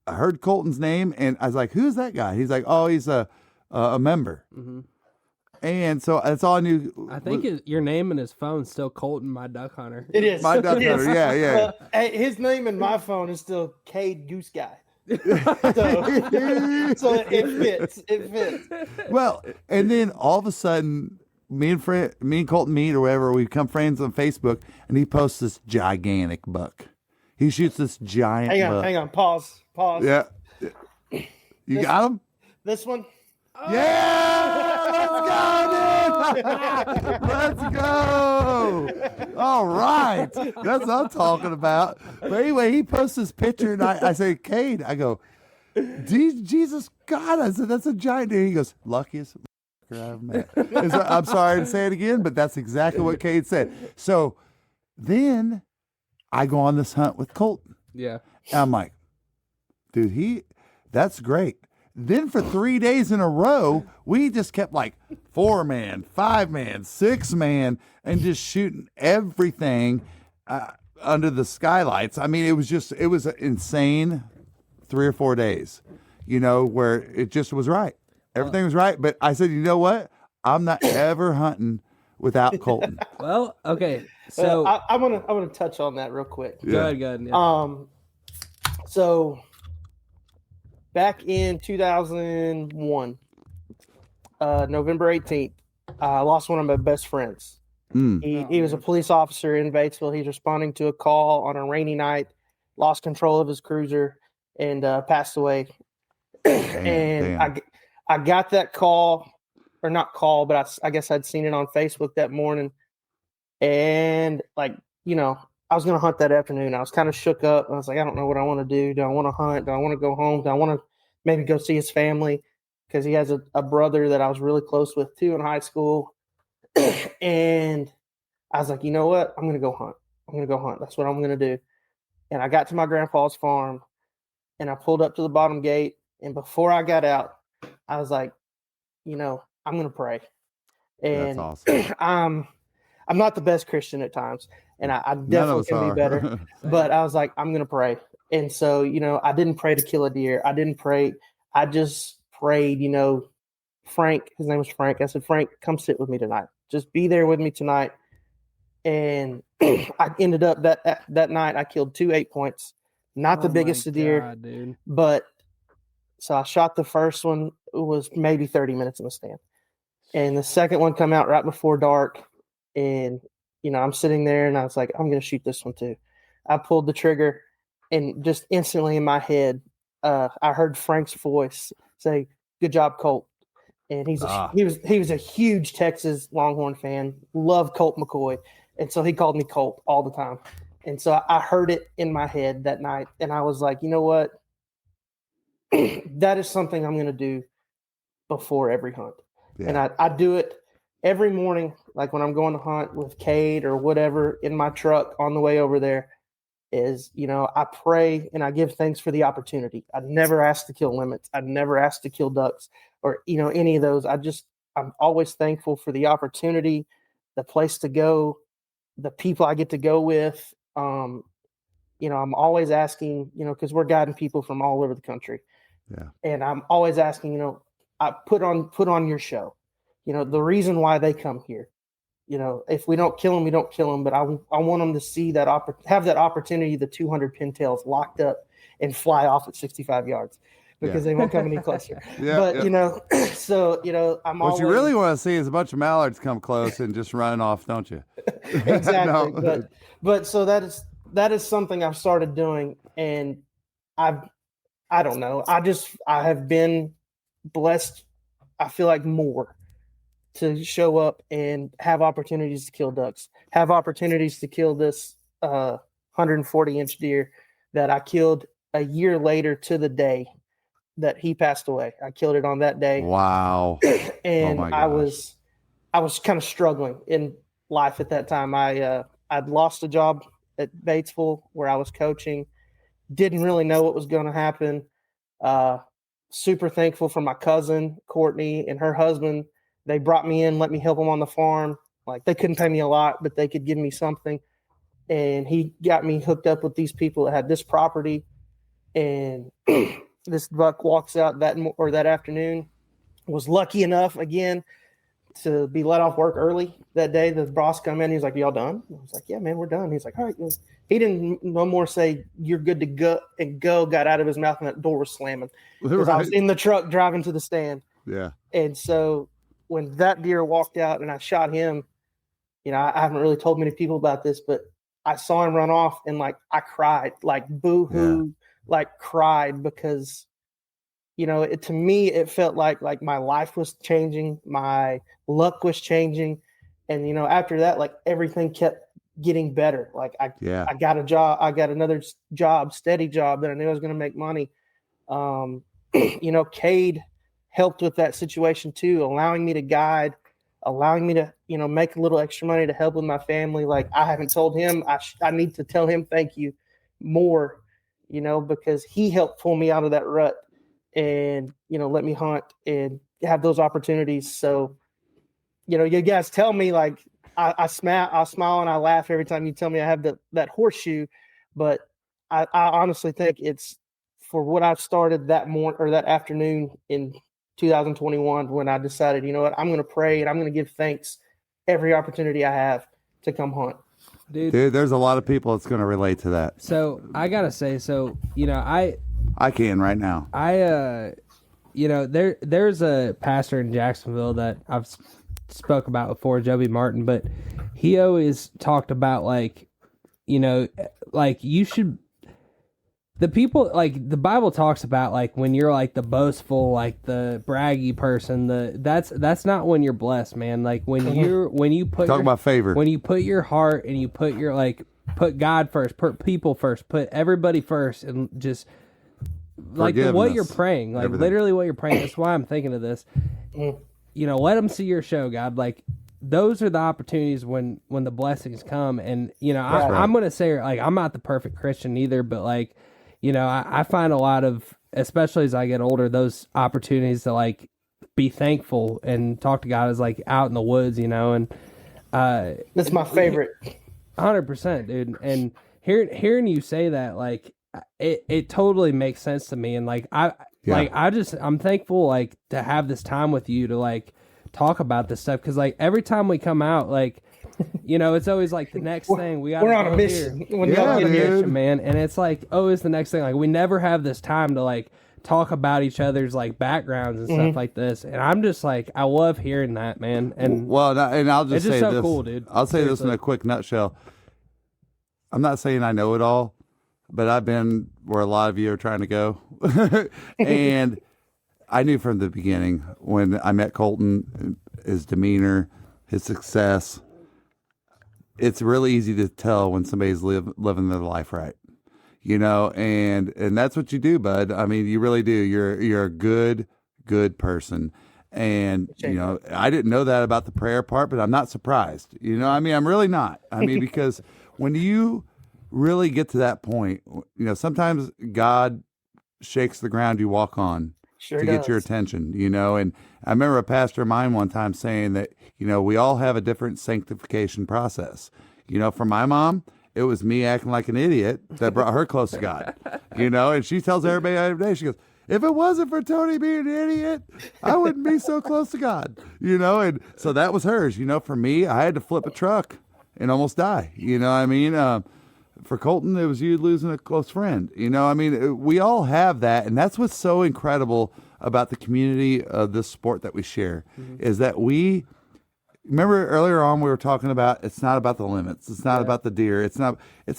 heard Colton's name, and I was like, "Who's that guy?" He's like, "Oh, he's a member." Mm-hmm. And so that's all I knew. I think your name in his phone is still Colton, my duck hunter. It is. My duck hunter, yeah. His name in my phone is still Kade Goose Guy. So it fits. Well, and then all of a sudden, me and Colton meet or whatever, we become friends on Facebook, and he posts this gigantic buck. He shoots this giant buck. Hang on, pause. Yeah. You got him? This one? Yeah! Let's go, dude! Let's go! All right. That's what I'm talking about. But anyway, he posts this picture, and I say, Kade, I go, Jesus God, I said, that's a giant dude. He goes, luckiest I've ever met. I'm sorry to say it again, but that's exactly what Kade said. So then I go on this hunt with Colton. Yeah. And I'm like, dude, that's great. Then for 3 days in a row, we just kept like 4-man, 5-man, 6-man, and just shooting everything under the skylights. I mean, it was an insane 3 or 4 days, where it just was right. Everything was right. But I said, you know what? I'm not ever hunting without Colton. Well, okay. So I want to touch on that real quick. Go ahead. Yeah. So back in 2001, November 18th, I lost one of my best friends. He was a police officer in Batesville. He's responding to a call on a rainy night, lost control of his cruiser, and passed away. Damn. I got that call, or not call, but I guess I'd seen it on Facebook that morning. And I I was going to hunt that afternoon. I was kind of shook up. I was like, I don't know what I want to do. Do I want to hunt? Do I want to go home? Do I want to maybe go see his family? Because he has a brother that I was really close with too in high school. And I was like, you know what? I'm going to go hunt. I'm going to go hunt. That's what I'm going to do. And I got to my grandpa's farm and I pulled up to the bottom gate. And before I got out, I was like, you know, I'm going to pray. And that's awesome. I'm not the best Christian at times. And I definitely can be better. But I was like, I'm going to pray. And so, you know, I didn't pray to kill a deer. I didn't pray. I just prayed, you know, Frank, his name was Frank. I said, Frank, come sit with me tonight. Just be there with me tonight. And I ended up that night, I killed 2 8-points. Not the biggest deer, dude. But so I shot the first one. It was maybe 30 minutes in the stand. And the second one come out right before dark. And, you know, I'm sitting there and I was like, I'm going to shoot this one too. I pulled the trigger and just instantly in my head, I heard Frank's voice say, "Good job, Colt." And he was a huge Texas Longhorn fan, loved Colt McCoy. And so he called me Colt all the time. And so I heard it in my head that night. And I was like, you know what? That is something I'm going to do before every hunt. Yeah. And I do it every morning, like when I'm going to hunt with Kade or whatever in my truck on the way over there, is, you know, I pray and I give thanks for the opportunity. I'd never asked to kill limits. I'd never asked to kill ducks or, you know, any of those. I'm always thankful for the opportunity, the place to go, the people I get to go with. You know, I'm always asking, you know, because we're guiding people from all over the country. Yeah. And I'm always asking, you know, I put on your show, you know, the reason why they come here. You know, if we don't kill them, we don't kill them. But I want them to see that have that opportunity, the 200 pintails locked up and fly off at 65 yards because they won't come any closer. You know, so, you know, what you really want to see is a bunch of mallards come close and just run off, don't you? Exactly. No. But so that is something I've started doing, and I don't know. I have been blessed. I feel like more to show up and have opportunities to kill ducks, have opportunities to kill this 140-inch deer that I killed a year later to the day that he passed away. I killed it on that day. Wow. And I was kind of struggling in life at that time. I'd lost a job at Batesville where I was coaching. Didn't really know what was going to happen. Super thankful for my cousin, Courtney, and her husband. They brought me in, let me help them on the farm. Like, they couldn't pay me a lot, but they could give me something. And he got me hooked up with these people that had this property. And this buck walks out that afternoon. Was lucky enough, again, to be let off work early that day. The boss come in. He's like, "Y'all done?" I was like, "Yeah, man, we're done." He's like, "All right." He didn't no more say, "You're good to go," and go got out of his mouth, and that door was slamming. Because I was in the truck driving to the stand. Yeah. And so when that deer walked out and I shot him, you know, I haven't really told many people about this, but I saw him run off and like I cried, like boo-hoo, like cried because, you know, to me, it felt like my life was changing, my luck was changing. And, you know, after that, like everything kept getting better. Like I got a job, I got another job, steady job that I knew I was going to make money. You know, Kade helped with that situation too, allowing me to guide, allowing me to, you know, make a little extra money to help with my family. Like I haven't told him, I need to tell him thank you more, you know, because he helped pull me out of that rut and, you know, let me hunt and have those opportunities. So, you know, you guys tell me like I smile and I laugh every time you tell me I have that horseshoe, but I honestly think it's for what I've started that morning or that afternoon in 2021 when I decided, you know what, I'm going to pray and I'm going to give thanks every opportunity I have to come hunt. Dude, there's a lot of people that's going to relate to that. So I got to say, you know, I can right now. You know, there's a pastor in Jacksonville that I've spoke about before, Joby Martin, but he always talked about like, you know, like you should, the people, like the Bible talks about like when you're like the boastful, like the braggy person, that's not when you're blessed, man. Like when you put talk about favor, when you put your heart and you put your like put God first, put people first, put everybody first, and just like what you're praying, like literally what you're praying. That's why I'm thinking of this. You know, let them see your show, God. Like those are the opportunities when the blessings come. And you know, I'm gonna say, like, I'm not the perfect Christian either, but like, you know, I find a lot of, especially as I get older, those opportunities to like be thankful and talk to God is like out in the woods, you know. And that's my favorite. 100%, dude. And hearing you say that, like, it totally makes sense to me. And like I'm thankful like to have this time with you to like talk about this stuff, because like every time we come out, like, you know, it's always like the next thing we're on a mission. We're on a mission, man. And it's like always the next thing. Like we never have this time to like talk about each other's like backgrounds and stuff like this. And I'm just like, I love hearing that, man. And and I'll just say so this. Cool, dude. I'll say this in a quick nutshell. I'm not saying I know it all, but I've been where a lot of you are trying to go. And I knew from the beginning when I met Colton, his demeanor, his success. It's really easy to tell when somebody's living their life right, you know, and that's what you do, bud. I mean, you really do. You're a good person. And, you know, I didn't know that about the prayer part, but I'm not surprised. You know, I mean, I'm really not. I mean, because when you really get to that point, you know, sometimes God shakes the ground you walk on to get your attention, you know. And I remember a pastor of mine one time saying that, you know, we all have a different sanctification process. You know, for my mom, it was me acting like an idiot that brought her close to God, you know. And she tells everybody every day, she goes, if it wasn't for Tony being an idiot, I wouldn't be so close to God, you know. And so that was hers. You know, for me, I had to flip a truck and almost die, you know what I mean? For Colton, it was you losing a close friend. You know, I mean, we all have that. And that's what's so incredible about the community of this sport that we share, is that remember earlier on we were talking about, it's not about the limits. It's not about the deer. It's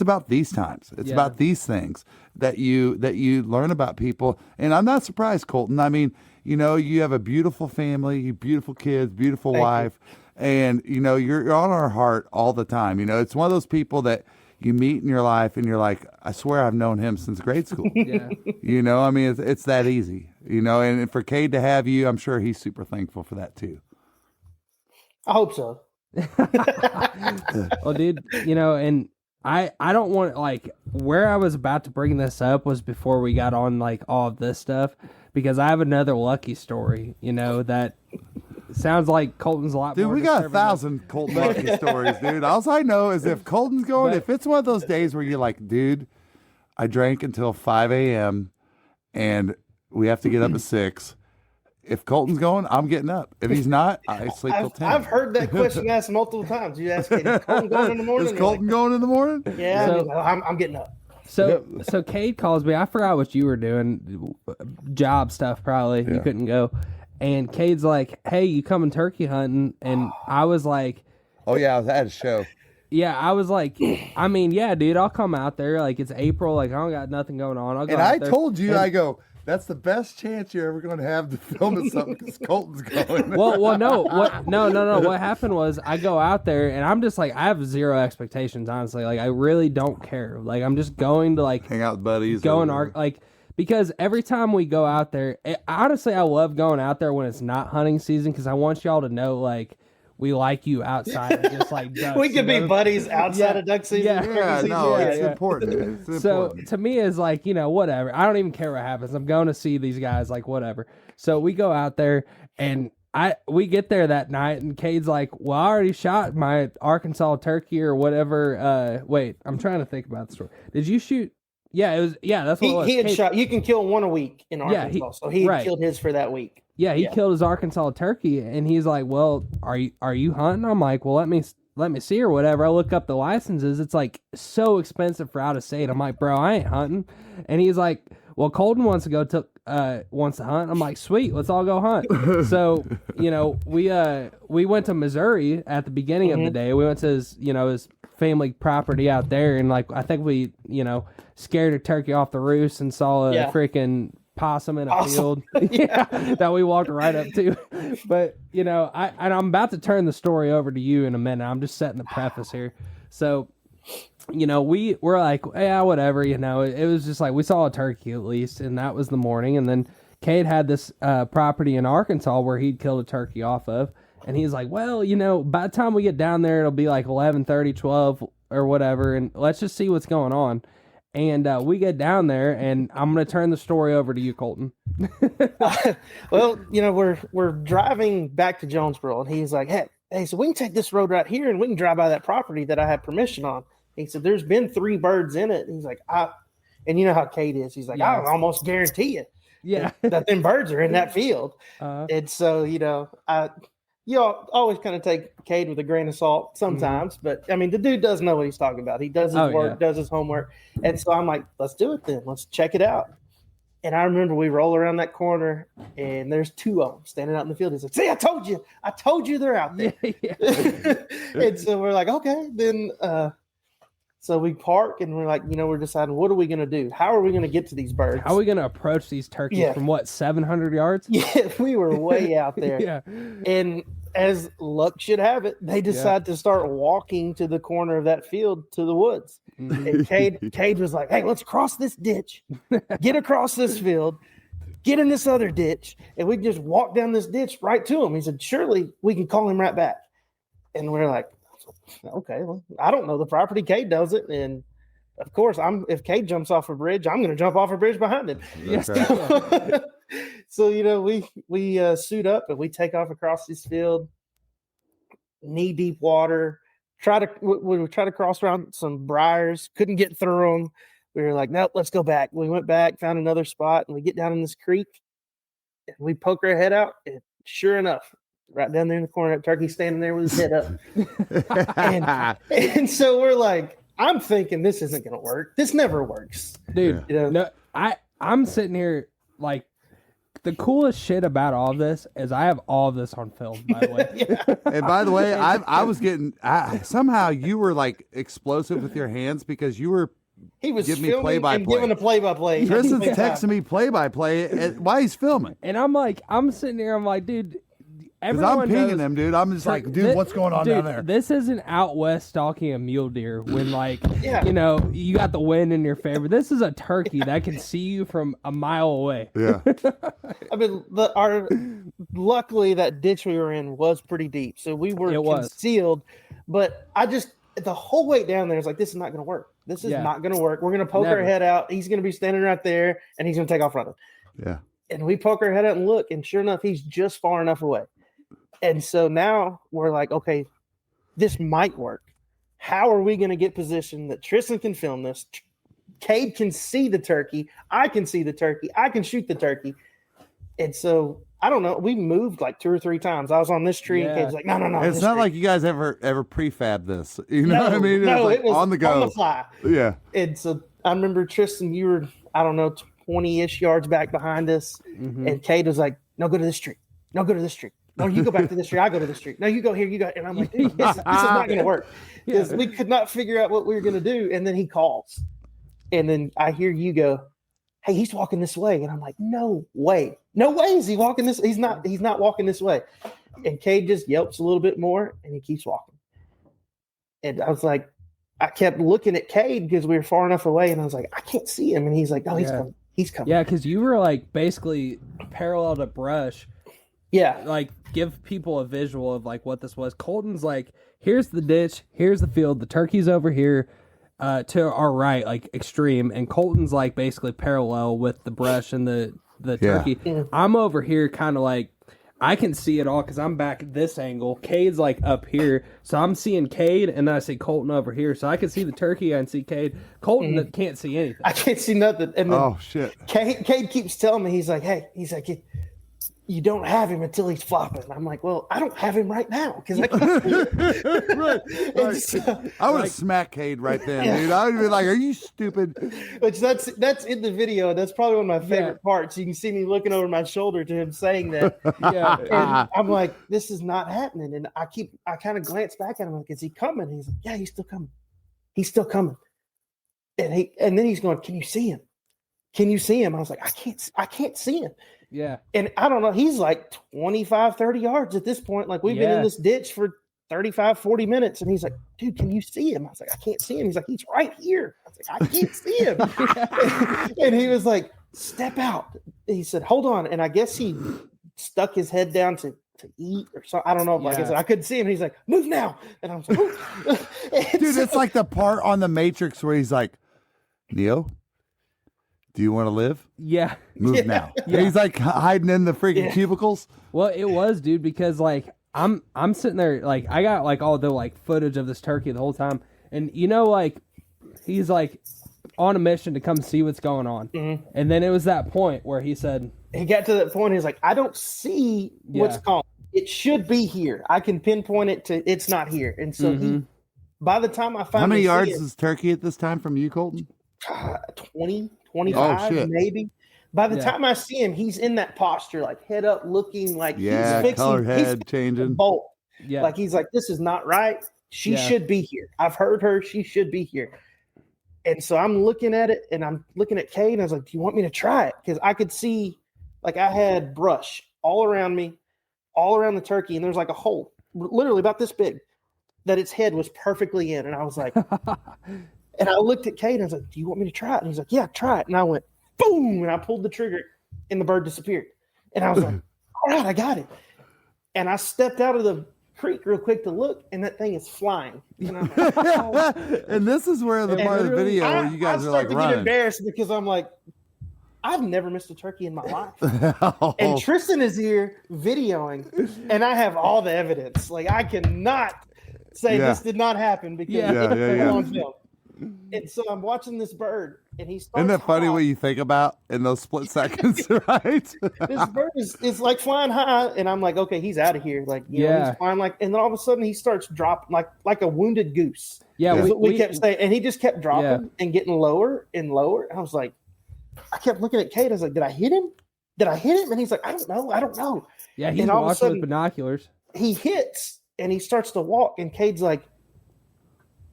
about these times. It's about these things that you learn about people. And I'm not surprised, Colton. I mean, you know, you have a beautiful family, beautiful kids, beautiful wife. And, you know, you're on our heart all the time. You know, it's one of those people that you meet in your life and you're like, I swear I've known him since grade school. You know, I mean, it's that easy, you know. And for Kade to have you, I'm sure he's super thankful for that too. I hope so. Well, dude, you know, and I don't want, like, where I was about to bring this up was before we got on like all of this stuff, because I have another lucky story, you know, that sounds like Colton's a lot more. Dude, we got 1,000 Colton lucky stories, dude. All I know is if Colton's going, if it's one of those days where you're like, dude, I drank until 5 a.m. and we have to get up at 6. If Colton's going, I'm getting up. If he's not, I sleep till 10. I've heard that question asked multiple times. You ask, is Colton going in the morning? Is Colton going in the morning? Yeah, so, I'm getting up. So Kade calls me. I forgot what you were doing. Job stuff, probably. You couldn't go. And Cade's like, hey, you coming turkey hunting? And I was like, oh, yeah, I was at a show. Yeah, I was like, I mean, yeah, dude, I'll come out there. Like, it's April. Like, I don't got nothing going on. I'll go out there. Told you, I go, that's the best chance you're ever going to have to film in something because Colton's going. Well, no. What happened was I go out there and I'm just like, I have zero expectations, honestly. Like, I really don't care. Like, I'm just going to like hang out with buddies. Because every time we go out there, honestly, I love going out there when it's not hunting season, because I want y'all to know, like, we like you outside, just like ducks. We could be buddies outside of duck season. It's important. So to me, it's like, you know, whatever. I don't even care what happens. I'm going to see these guys, like, whatever. So we go out there, and we get there that night, and Cade's like, well, I already shot my Arkansas turkey or whatever. Wait, I'm trying to think about the story. Did you shoot? Yeah, it was. Yeah, that's what it was. He had shot. You can kill one a week in Arkansas, so he killed his for that week. Yeah, he killed his Arkansas turkey, and he's like, "Well, are you hunting?" I'm like, "Well, let me see or whatever." I look up the licenses. It's like so expensive for out of state. I'm like, "Bro, I ain't hunting." And he's like, "Well, Colton wants to hunt." I'm like, "Sweet, let's all go hunt." So, you know, we went to Missouri at the beginning of the day. We went to his family property out there, and like I think we, you know, scared a turkey off the roost and saw a freaking possum in a field that we walked right up to. But, you know, I'm about to turn the story over to you in a minute. I'm just setting the preface here. So you know, we were like, yeah, whatever. You know, it was just like we saw a turkey at least, and that was the morning. And then Kade had this property in Arkansas where he'd killed a turkey off of. And he's like, well, you know, by the time we get down there, it'll be like 11:30, 12 or whatever. And let's just see what's going on. And we get down there, and I'm going to turn the story over to you, Colton. Well, you know, we're driving back to Jonesboro, and he's like, hey, so we can take this road right here, and we can drive by that property that I have permission on. He said, there's been 3 birds in it. And he's like, and you know how Kade is. He's like, I almost guarantee it. Yeah. that them birds are in that field. And so, you know, you always kind of take Kade with a grain of salt sometimes, but I mean, the dude does know what he's talking about. He does his work, does his homework. And so I'm like, let's do it then. Let's check it out. And I remember we roll around that corner and there's 2 of them standing out in the field. He's like, see, I told you they're out there. And so we're like, okay, then, so we park and we're like, you know, we're deciding, what are we going to do? How are we going to get to these birds? How are we going to approach these turkeys from what, 700 yards? Yeah, we were way out there. Yeah. And as luck should have it, they decide to start walking to the corner of that field to the woods. Mm-hmm. And Kade was like, hey, let's cross this ditch, get across this field, get in this other ditch, and we just walk down this ditch right to him. He said, surely we can call him right back. And we're like, okay, well, I don't know the property. Kade does it. And of course, if Kade jumps off a bridge, I'm going to jump off a bridge behind him. Yes. So, you know, we suit up and we take off across this field, knee deep water, we try to cross around some briars, couldn't get through them. We were like, nope, let's go back. We went back, found another spot, and we get down in this creek and we poke our head out. And sure enough, right down there in the corner, that turkey standing there with his head up. and so we're like, I'm thinking this isn't going to work. This never works. Dude, you know? No, I'm sitting here like, the coolest shit about all of this is I have all of this on film, by the way. And by the way, I was getting somehow you were like explosive with your hands because you were giving me play-by-play. Giving a play-by-play. Tristan's texting me play-by-play while he's filming. And I'm sitting there, I'm like, dude, because I'm pinging them, dude. I'm just like, dude, what's going on down there? This isn't out west stalking a mule deer when, like, you know, you got the wind in your favor. This is a turkey that can see you from a mile away. Yeah. I mean, luckily that ditch we were in was pretty deep, so we were concealed. But the whole way down there is like, this is not going to work. This is not going to work. We're going to poke our head out. He's going to be standing right there, and he's going to take off running. Yeah. And we poke our head out and look, and sure enough, he's just far enough away. And so now we're like, okay, this might work. How are we going to get positioned that Tristan can film this? Kade can see the turkey. I can see the turkey. I can shoot the turkey. And so, I don't know. We moved like 2 or 3 times. I was on this tree and Kade's like, no. It's not like you guys ever prefab this. You know what I mean? It was on the go. On the fly. Yeah. And so I remember, Tristan, you were, I don't know, 20-ish yards back behind us. Mm-hmm. And Kade was like, no, go to this tree. No, go to this tree. No, you go back to this tree. I go to the street. No, you go here. You go. And I'm like, dude, this is not going to work because we could not figure out what we were going to do. And then he calls, and then I hear you go, "Hey, he's walking this way." And I'm like, "No way, no way is he walking this? He's not walking this way." And Kade just yelps a little bit more, and he keeps walking. And I was like, I kept looking at Kade because we were far enough away, and I was like, I can't see him. And he's like, "No, he's coming. He's coming." Yeah, because you were like basically parallel to brush. Yeah, like give people a visual of like what this was. Colton's like, here's the ditch, here's the field, the turkey's over here to our right, like extreme, and Colton's like basically parallel with the brush and the turkey. Yeah. I'm over here kind of like, I can see it all because I'm back at this angle. Cade's like up here, so I'm seeing Kade, and then I see Colton over here, so I can see the turkey, I can see Kade. Colton can't see anything. I can't see nothing. And then shit. Kade keeps telling me, he's like, you don't have him until he's flopping. I'm like, well, I don't have him right now because I can't. I would have smacked Kade right then, dude. I would be like, "Are you stupid?" Which that's in the video. That's probably one of my favorite parts. You can see me looking over my shoulder to him saying that. And I'm like, this is not happening. And I kind of glance back at him like, is he coming? And he's like, yeah, he's still coming. He's still coming. And then he's going, can you see him? Can you see him? I was like, I can't see him. Yeah. And I don't know, he's like 25, 30 yards at this point. Like we've been in this ditch for 35, 40 minutes. And he's like, dude, can you see him? I was like, I can't see him. He's like, he's right here. I was like, I can't see him. And he was like, step out. He said, hold on. And I guess he stuck his head down to eat or something. I don't know. Like I said, I couldn't see him. He's like, move now. And I was like, dude, it's like the part on the Matrix where he's like, Neo, do you want to live? Yeah. Move now. Yeah. He's like hiding in the freaking cubicles. Well, it was, dude, because like I'm sitting there, like I got like all the like footage of this turkey the whole time, and like he's like on a mission to come see what's going on, and then it was that point where he said he got to that point. He's like, I don't see what's going. It should be here. I can pinpoint it to. It's not here, and so he. By the time I finally, how many yards is turkey at this time from you, Colton? 20, 25, maybe. By the time I see him, he's in that posture, like head up, looking like he's fixing, color head changing. Bolt. Yeah, like he's like, this is not right. She should be here. I've heard her. She should be here. And so I'm looking at it, and I'm looking at Kade, and I was like, do you want me to try it? Because I could see, like, I had brush all around me, all around the turkey, and there's like a hole, literally about this big, that its head was perfectly in. And I was like, and I looked at Kade, and I was like, do you want me to try it? And he's like, yeah, try it. And I went, boom, and I pulled the trigger, and the bird disappeared. And I was like, all right, I got it. And I stepped out of the creek real quick to look, and that thing is flying. And I'm like, oh. And this is where the part of the video where you guys are like running. I get embarrassed because I'm like, I've never missed a turkey in my life. And Tristan is here videoing, and I have all the evidence. Like, I cannot say this did not happen because it's on film. And so I'm watching this bird, and he starts. Isn't that funny what you think about in those split seconds, right? This bird is like flying high, and I'm like, okay, he's out of here. Like, you know, he's flying like, and then all of a sudden he starts dropping like a wounded goose. Yeah, we kept saying, and he just kept dropping and getting lower and lower. And I was like, I kept looking at Kade. I was like, did I hit him? And he's like, I don't know. Yeah, he's watching with binoculars. He hits, and he starts to walk, and Cade's like,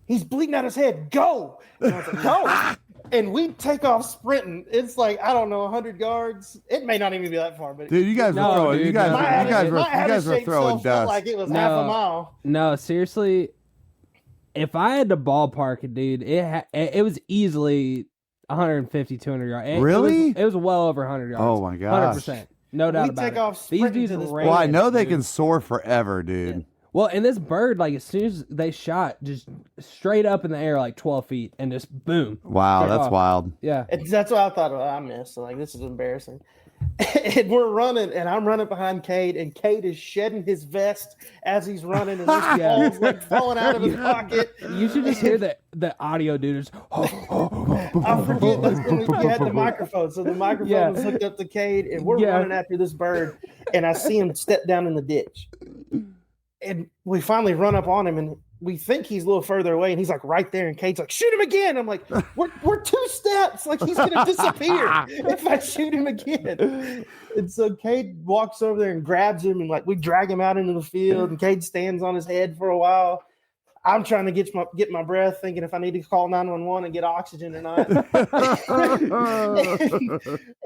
he's bleeding out his head. Go! And I was like, go! And we take off sprinting. It's like, I don't know, 100 yards. It may not even be that far, but dude, you guys were throwing. Dude, you guys were throwing dust. Like it was half a mile. No, seriously. If I had to ballpark it, dude, it was easily 150, 200 yards. Really? It was well over 100 yards. Oh my gosh. 100%. No doubt about it. Off These dudes ran. Well, I know they can soar forever, dude. Yeah. Well, and this bird, like, as soon as they shot, just straight up in the air, like 12 feet, and just boom. Wow, that's wild. Yeah. That's what I thought, I missed. So, like, this is embarrassing. And we're running, and I'm running behind Kade, and Kade is shedding his vest as he's running, and this ball's like falling out of his pocket. You should just hear the audio, dude. Just, I forget that's when we had the microphone. So the microphone was hooked up to Kade, and we're running after this bird, and I see him step down in the ditch. And we finally run up on him, and we think he's a little further away, and he's like right there. And Kate's like, shoot him again. I'm like, we're 2 steps. Like, he's going to disappear if I shoot him again. And so Kate walks over there and grabs him, and like we drag him out into the field, and Kate stands on his head for a while. I'm trying to get my breath, thinking if I need to call 911 and get oxygen or not.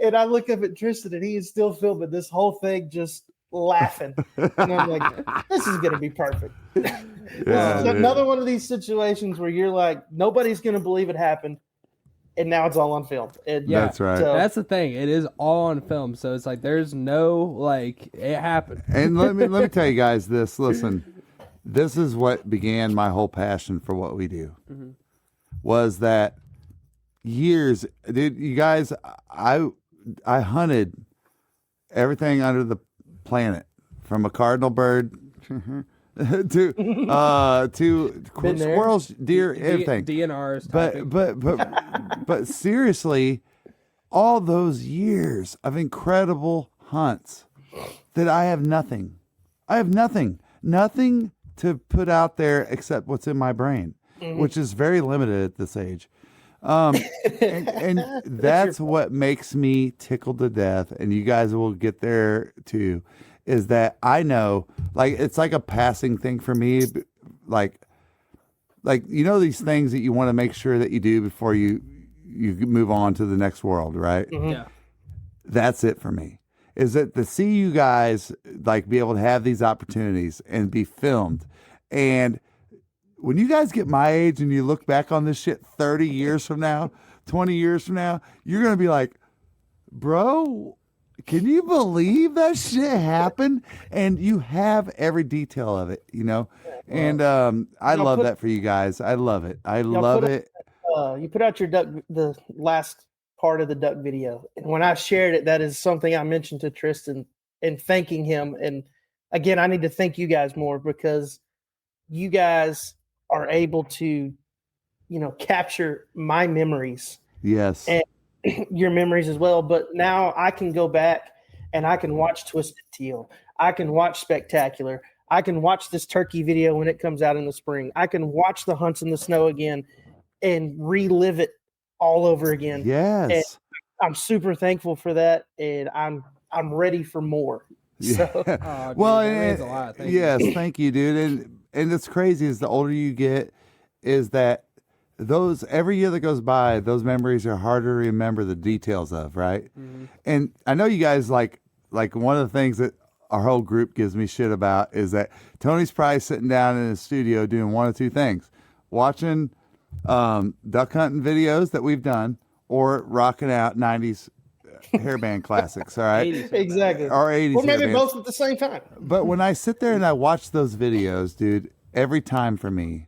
and I look up at Tristan, and he is still filming this whole thing, just laughing. And I'm like, this is gonna be perfect. Another one of these situations where you're like, nobody's gonna believe it happened, and now it's all on film. That's right. So, that's the thing, it is all on film, so it's like there's no like it happened. And let me tell you guys this. Listen, this is what began my whole passion for what we do. Was that years, dude, you guys, I hunted everything under the planet, from a cardinal bird to squirrels, deer, everything. DNRs. But seriously, all those years of incredible hunts that I have nothing. I have nothing to put out there except what's in my brain, which is very limited at this age. And that's what makes me tickled to death, and you guys will get there too, is that I know, like, it's like a passing thing for me, like you know, these things that you want to make sure that you do before you move on to the next world, right? Yeah. That's it for me. Is that to see you guys like be able to have these opportunities and be filmed And when you guys get my age and you look back on this shit 30 years from now, 20 years from now, you're going to be like, bro, can you believe that shit happened? And you have every detail of it, And I love that for you guys. I love it. I love it. You put out your duck, the last part of the duck video. And when I shared it, that is something I mentioned to Tristan and thanking him. And again, I need to thank you guys more because you guys are able to, capture my memories. Yes. And your memories as well. But now I can go back and I can watch Twisted Teal. I can watch Spectacular. I can watch this turkey video when it comes out in the spring. I can watch the hunts in the snow again and relive it all over again. Yes. And I'm super thankful for that. And I'm ready for more. So, dude, well, that means a lot. Thank yes, you. thank you, dude. And it's crazy is the older you get, is that every year that goes by, those memories are harder to remember the details of, right? Mm-hmm. And I know you guys like one of the things that our whole group gives me shit about is that Tony's probably sitting down in his studio doing one of two things: watching duck hunting videos that we've done, or rocking out 90s hairband classics. All right, 80s. exactly. Or 80s. Or maybe hairbands. both at the same time. But when I sit there and I watch those videos, dude, every time for me,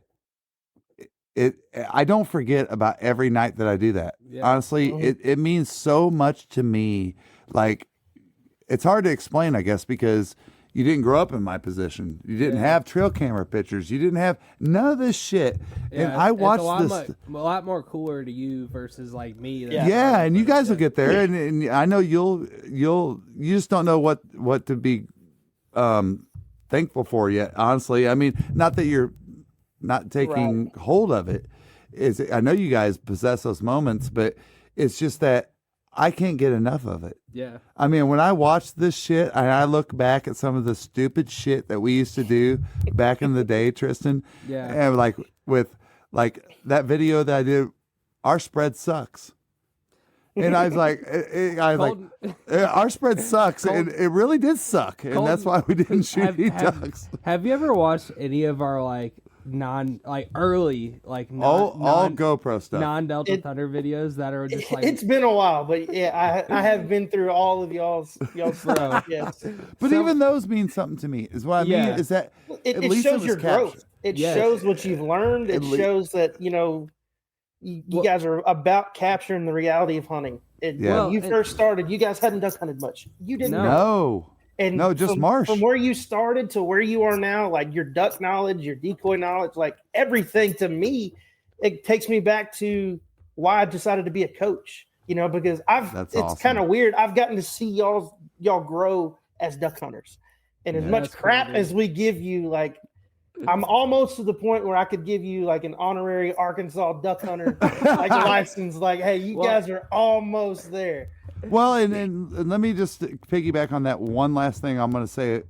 I don't forget about every night that I do that. Yeah. Honestly, it means so much to me. Like, it's hard to explain, I guess, because you didn't grow up in my position. You didn't have trail camera pictures. You didn't have none of this shit. Yeah, and I watched a lot more cooler to you versus like me. Yeah, and you guys will get there, and I know you just don't know what to be thankful for yet. Honestly, I mean, not that you're not taking hold of it. I know you guys possess those moments, but it's just that I can't get enough of it. Yeah. I mean, when I watch this shit and I look back at some of the stupid shit that we used to do back in the day, Tristan, and with that video that I did, our spread sucks. And I was like, our spread sucks, and it really did suck, and that's why we didn't shoot any ducks. Have you ever watched any of our early all GoPro stuff, non-Delta Thunder videos that are just like? It's been a while, but yeah, I have been through all of y'all's stuff. Yes, but even those mean something to me. Is what I mean is that it least shows your captured. growth. It shows what you've learned. It shows that you guys are about capturing the reality of hunting. When you first started, you guys hadn't duck hunted much. You didn't know. And no, just marsh. From where you started to where you are now, like your duck knowledge, your decoy knowledge, like everything to me, it takes me back to why I decided to be a coach. Because it's kind of weird. I've gotten to see y'all grow as duck hunters, and as much crap as we give you, like I'm almost to the point where I could give you like an honorary Arkansas duck hunter license. Like, hey, you guys are almost there. Well, and let me just piggyback on that one last thing I'm going to say.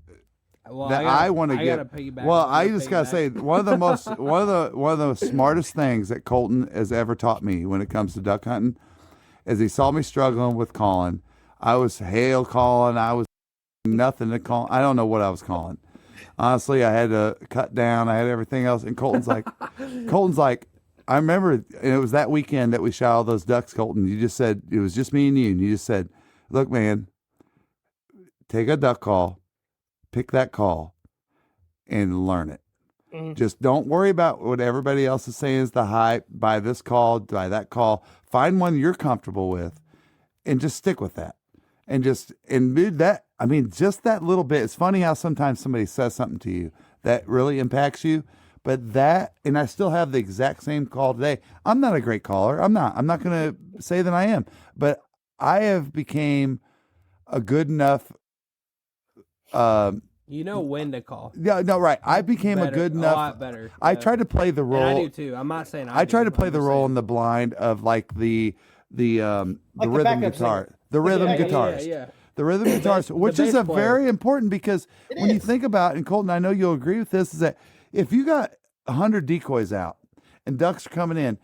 I want to get. Well, I just got to say one of the smartest things that Colton has ever taught me when it comes to duck hunting is he saw me struggling with calling. I was hail calling. I was nothing to call. I don't know what I was calling. Honestly, I had to cut down. I had everything else, and Colton's like, I remember, and it was that weekend that we shot all those ducks, Colton. You just said, it was just me and you just said, look, man, take a duck call, pick that call, and learn it. Mm-hmm. Just don't worry about what everybody else is saying is the hype, by this call, by that call. Find one you're comfortable with, and just stick with that. And just that little bit. It's funny how sometimes somebody says something to you that really impacts you. But and I still have the exact same call today. I'm not a great caller. I'm not going to say that I am. But I have became a good enough. When to call. Yeah, no, right. I became a good enough. A lot better. I tried to play the role. And I do too. I'm not saying I tried to play the role in the blind of like the rhythm guitar. The rhythm guitars. Yeah. The rhythm guitars, which is very important because when you think about it, and Colton, I know you'll agree with this, is that if you got 100 decoys out and ducks are coming in,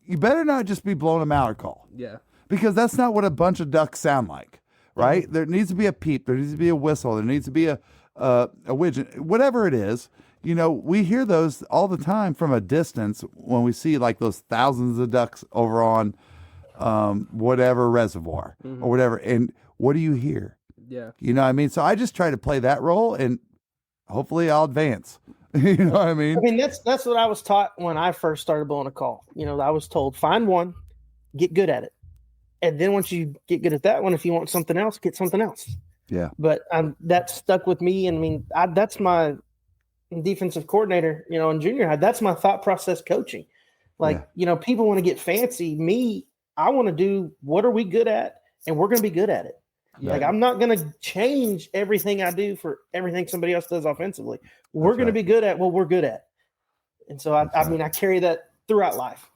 you better not just be blowing them out or call. Yeah. Because that's not what a bunch of ducks sound like, right? Mm-hmm. There needs to be a peep. There needs to be a whistle. There needs to be a widget. Whatever it is, we hear those all the time from a distance when we see like those thousands of ducks over on whatever reservoir or whatever. And what do you hear? Yeah. You know what I mean? So I just try to play that role and hopefully I'll advance. You know what I mean? I mean, that's what I was taught when I first started blowing a call. I was told, find one, get good at it. And then once you get good at that one, if you want something else, get something else. Yeah. But that stuck with me. And I mean, that's my defensive coordinator, in junior high. That's my thought process coaching. Like, people want to get fancy. Me, I want to do what are we good at? And we're going to be good at it. Yeah. Like, I'm not going to change everything I do for everything somebody else does offensively. We're going to be good at what we're good at. And so, I mean, I carry that throughout life.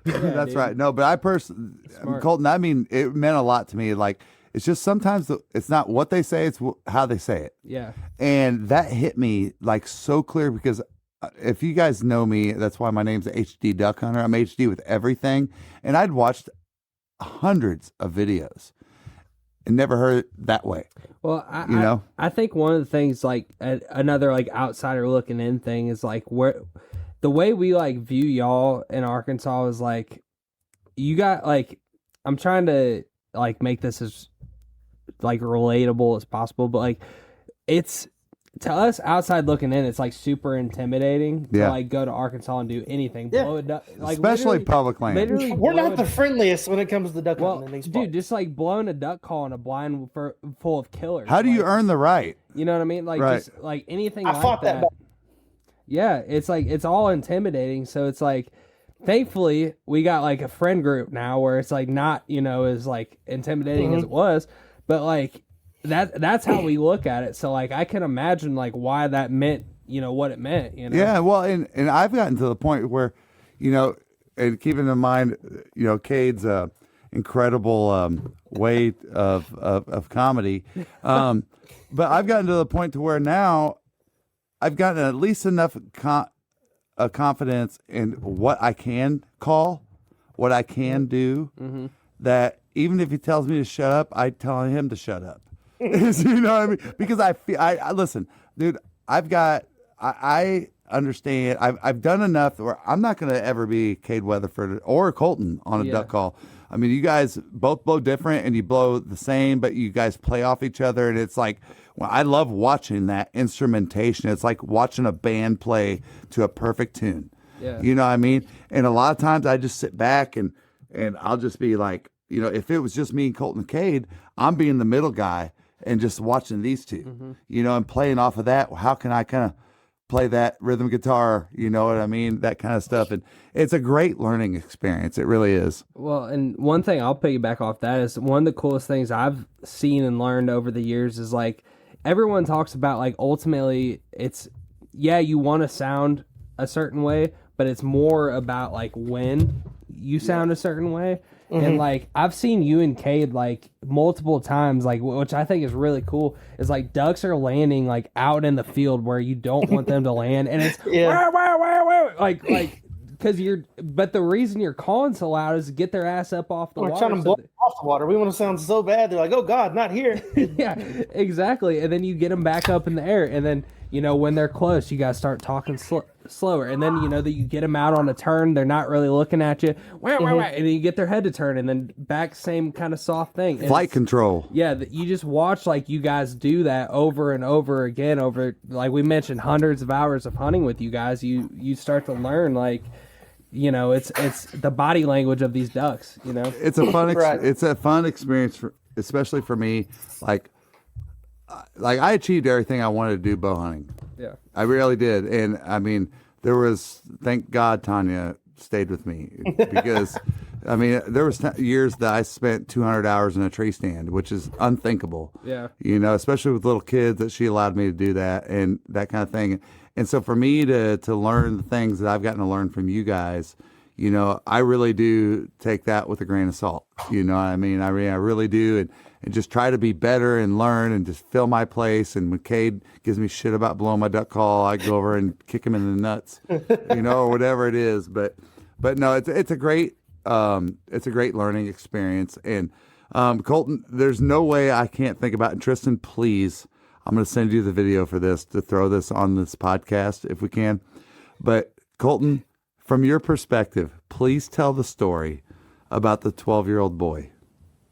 Yeah, that's right. No, but I personally, Colton, I mean, it meant a lot to me. Like, it's just sometimes it's not what they say, it's how they say it. Yeah. And that hit me like so clear because if you guys know me, that's why my name's HD Duck Hunter. I'm HD with everything. And I'd watched hundreds of videos and never heard it that way. Well, I think one of the things, like another like outsider looking in thing is like the way we like view y'all in Arkansas is like, you got like, I'm trying to like make this as like relatable as possible, but like it's, to us outside looking in, it's like super intimidating to like go to Arkansas and do anything. Blow a duck, like especially public land. We're not the friendliest when it comes to duck hunting in these parts. Dude, just like blowing a duck call in a blind full of killers. How do you earn the right? You know what I mean? Like just like anything I like fought that. Yeah, it's like it's all intimidating. So it's like, thankfully we got like a friend group now where it's like not as like intimidating as it was, but like that's how we look at it. So like I can imagine like why that meant what it meant. Yeah, well, and I've gotten to the point where and keeping in mind Kade's incredible way of comedy, but I've gotten to the point to where now I've gotten at least enough confidence in what I can call, what I can do, that even if he tells me to shut up, I tell him to shut up. You know what I mean? Because I listen, dude. I understand. I've done enough where I'm not going to ever be Kade Weatherford or Colton on a duck call. I mean, you guys both blow different and you blow the same, but you guys play off each other, and it's like, well, I love watching that instrumentation. It's like watching a band play to a perfect tune. Yeah. You know what I mean? And a lot of times I just sit back and I'll just be like, if it was just me and Colton and Kade, I'm being the middle guy and just watching these two, and playing off of that. How can I kind of play that rhythm guitar? You know what I mean? That kind of stuff. And it's a great learning experience. It really is. Well, and one thing I'll piggyback off that is one of the coolest things I've seen and learned over the years is like, everyone talks about like ultimately it's, you want to sound a certain way, but it's more about like when you sound a certain way. And like I've seen you and Kade like multiple times, like which I think is really cool, is like ducks are landing like out in the field where you don't want them to land, and it's like because but the reason you're calling so loud is to get their ass up off the water. We're trying to blow off the water. We want to sound so bad. They're like, oh God, not here. Yeah, exactly. And then you get them back up in the air, and then when they're close, you guys start talking slower, and then that you get them out on a turn, they're not really looking at you, and then you get their head to turn, and then back, same kind of soft thing. And flight control. Yeah, you just watch like you guys do that over and over again over, like we mentioned, hundreds of hours of hunting with you guys. You start to learn like, it's the body language of these ducks. It's a fun it's a fun experience especially for me. Like I achieved everything I wanted to do bow hunting. Yeah, I really did. And I mean, thank God Tanya stayed with me, because I mean, there was years that I spent 200 hours in a tree stand, which is unthinkable. Yeah. Especially with little kids, that she allowed me to do that and that kind of thing. And so for me to learn the things that I've gotten to learn from you guys, I really do take that with a grain of salt. You know what I mean? I really do. And just try to be better and learn and just fill my place. And when Kade gives me shit about blowing my duck call, I go over and kick him in the nuts, or whatever it is. But no, it's a great learning experience. And Colton, there's no way I can't think about, and Tristan, please, I'm going to send you the video for this to throw this on this podcast if we can. But Colton, from your perspective, please tell the story about the 12-year-old boy.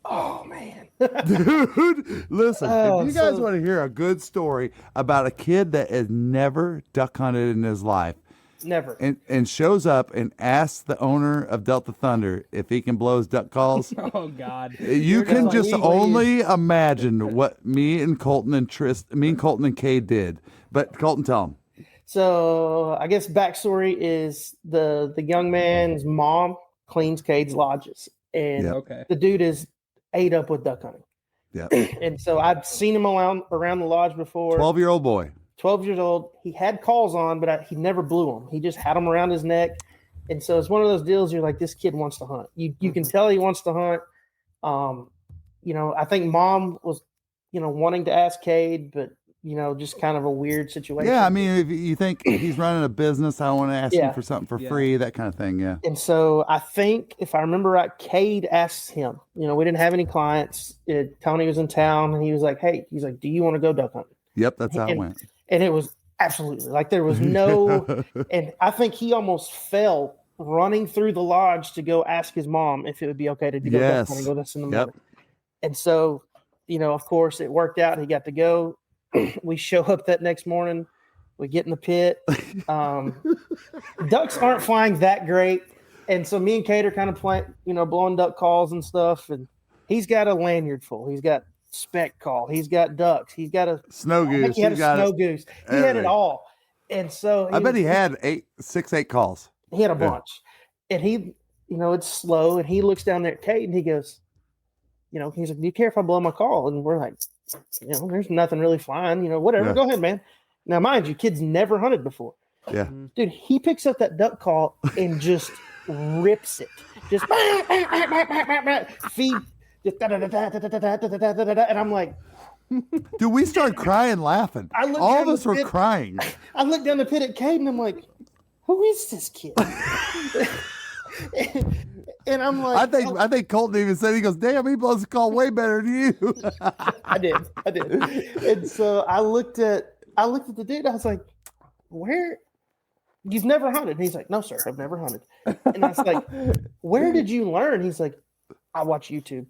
Oh man. Dude, listen, if you guys want to hear a good story about a kid that has never duck hunted in his life, Never. and shows up and asks the owner of Delta Thunder if he can blow his duck calls. Oh God! You can just only imagine what me and Colton and Kade did. But Colton, tell him. So I guess backstory is the young man's mom cleans Cade's lodges, and the dude is ate up with duck hunting. Yeah. And so I've seen him around the lodge before. 12-year-old boy. 12 years old. He had calls on, but he never blew them. He just had them around his neck. And so it's one of those deals you're like, this kid wants to hunt. You can tell he wants to hunt. I think mom was, wanting to ask Kade, but, just kind of a weird situation. Yeah, I mean, if you think he's running a business, I want to ask him for something for free, that kind of thing, yeah. And so I think, if I remember right, Kade asked him, we didn't have any clients. Tony was in town, and he was like, hey, do you want to go duck hunting? Yep, that's how it went. And it was absolutely like there was no, and I think he almost fell running through the lodge to go ask his mom if it would be okay to go duck hunting, go listen to the morning. And so, of course, it worked out. He got to go. We show up that next morning. We get in the pit. Ducks aren't flying that great, and so me and Kade are kind of playing, blowing duck calls and stuff. And he's got a lanyard full. He's got speck call. He's got ducks. He's got a snow goose. He had a snow goose. He had it all. And so I bet he had 8 calls. He had a bunch. And he, it's slow. And he looks down there at Kate and he goes, he's like, do you care if I blow my call? And we're like, there's nothing really flying, whatever. Yeah. Go ahead, man. Now, mind you, kid's never hunted before. Yeah. Dude, he picks up that duck call and just rips it. Just feed. And I'm like, dude, we started crying, laughing. All of us were crying. I looked down the pit at Kade and I'm like, who is this kid? And I'm like, I think Colton even said, he goes, damn, he blows the call way better than you. I did. And so I looked at the dude. I was like, where? You've never hunted? And he's like, no, sir, I've never hunted. And I was like, where did you learn? He's like, I watch YouTube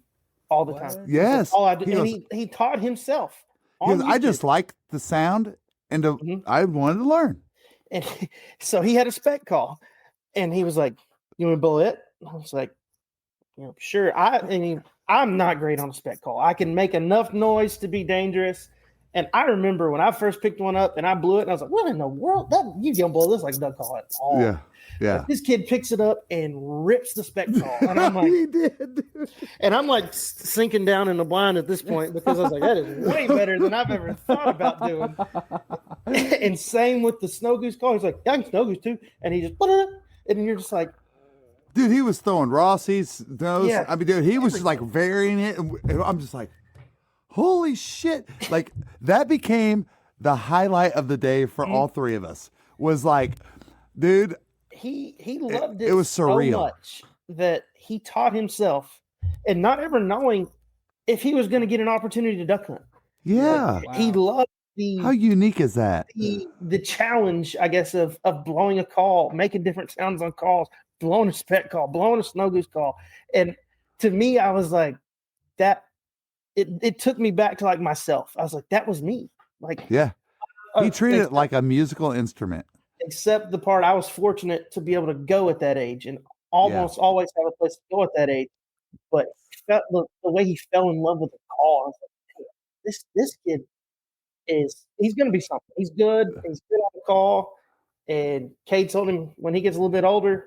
all the time. Yes. All I do. And he taught himself. I just like the sound, and I wanted to learn. And so he had a spec call, and he was like, you want to blow it? I was like, sure. I'm not great on a spec call. I can make enough noise to be dangerous. And I remember when I first picked one up and I blew it, and I was like, what in the world? You don't blow this like a duck call at all. Yeah. Yeah. But this kid picks it up and rips the spec call. And I'm like, he did. And I'm like sinking down in the blind at this point because I was like, that is way better than I've ever thought about doing. And same with the snow goose call. He's like, yeah, I can snow goose too. And he just, and you're just like, dude, he was throwing Rossi's nose. Yeah. I mean, dude, he was just like varying it. And I'm just like, holy shit. Like, that became the highlight of the day for all three of us. Was like, dude, he loved it. It was surreal. So much that he taught himself and not ever knowing if he was going to get an opportunity to duck hunt. Yeah. Like, he loved how unique is that? The challenge, I guess, of blowing a call, making different sounds on calls, blowing a spec call, blowing a snow goose call. And to me, I was like, that it took me back to like myself. I was like, that was me. Like, yeah. He treated it like a musical instrument. Except the part I was fortunate to be able to go at that age and almost always have a place to go at that age. But the way he fell in love with the call, I was like, hey, this kid he's going to be something. He's good. He's good on the call. And Kade told him when he gets a little bit older,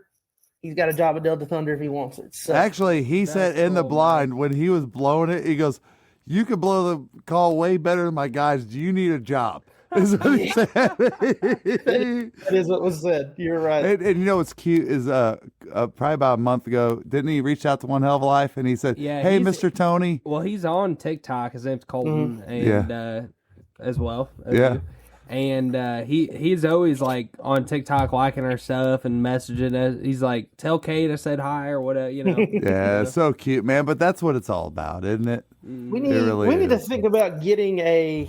he's got a job at Delta Thunder if he wants it. So, actually, he said in the blind when he was blowing it, he goes, you can blow the call way better than my guys. Do you need a job? Is what he said. That is what was said. You're right. And what's cute is probably about a month ago, didn't he reach out to One Hell of a Life and he said, hey, Mr. Tony. Well, he's on TikTok. His name's Colton, and as well. As yeah. You. And he's always like on TikTok liking our stuff and messaging us. He's like, tell Kade I said hi or whatever, Yeah, so cute, man. But that's what it's all about, isn't it? We need to think about getting a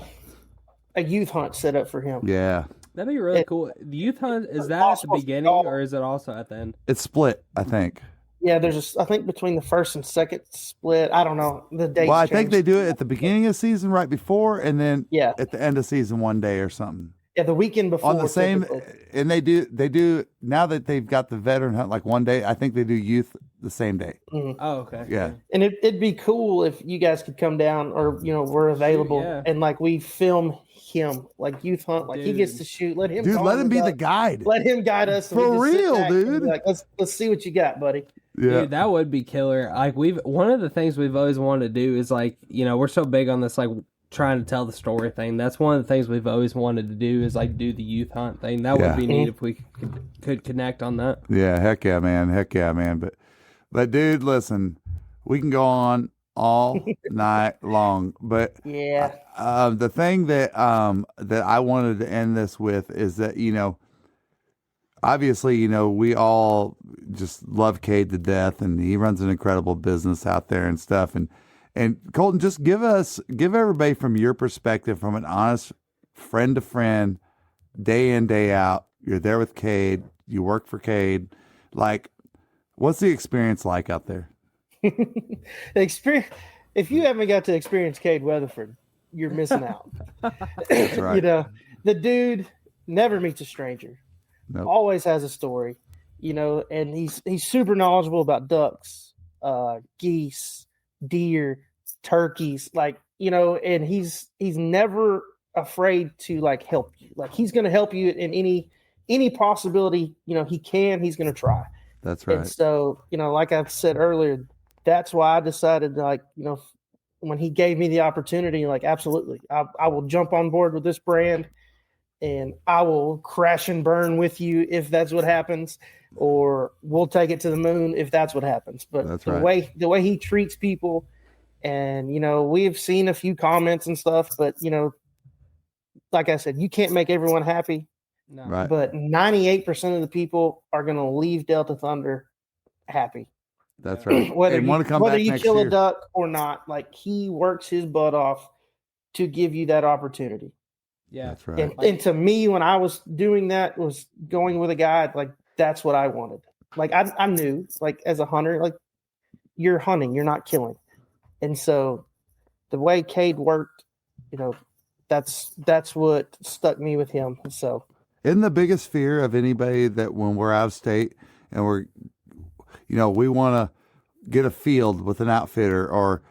a youth hunt set up for him. Yeah. That'd be really cool. The youth hunt, is that at the beginning or is it also at the end? It's split, I think. Yeah, I think between the first and second split, I don't know the dates. Well, I think they do it at the beginning of season right before, and then at the end of season one day or something. Yeah, the weekend before. On the same, typically. and they do now that they've got the veteran hunt like one day. I think they do youth the same day. Mm-hmm. Oh, okay. Yeah, and it'd be cool if you guys could come down, or we're available, and like we film him like youth hunt, like he gets to shoot. Let him be the guide. Let him guide us for real, dude. Like, let's see what you got, buddy. Yeah, dude, that would be killer. Like one of the things we've always wanted to do is like we're so big on this like trying to tell the story thing. That's one of the things we've always wanted to do is like do the youth hunt thing. That would be neat if we could connect on that. Yeah, heck yeah, man. But dude, listen, we can go on all night long. But the thing that I wanted to end this with is that obviously we all just love Kade to death, and he runs an incredible business out there and stuff. And Colton, just give everybody from your perspective, from an honest friend to friend, day in, day out. You're there with Kade. You work for Kade. Like, what's the experience like out there? The experience. If you haven't got to experience Kade Weatherford, you're missing out. That's right. The dude never meets a stranger. Nope. Always has a story. And he's super knowledgeable about ducks, geese, deer, turkeys, and he's never afraid to like help you. Like he's going to help you in any possibility he's going to try. That's right. And so like I've said earlier, that's why I decided when he gave me the opportunity, like absolutely I will jump on board with this brand, and I will crash and burn with you if that's what happens, or we'll take it to the moon if that's what happens. But that's the way he treats people, and we've seen a few comments and stuff, but like I said, you can't make everyone happy. No. Right. But 98% of the people are going to leave Delta Thunder happy. That's right. Whether you kill year. A duck or not, like he works his butt off to give you that opportunity. Yeah, that's right. And to me, when I was doing that, was going with a guide, like that's what I wanted. Like I knew, like as a hunter, like you're hunting, you're not killing. And so the way Kade worked, that's what stuck me with him. So isn't the biggest fear of anybody that when we're out of state and we're we want to get a field with an outfitter, or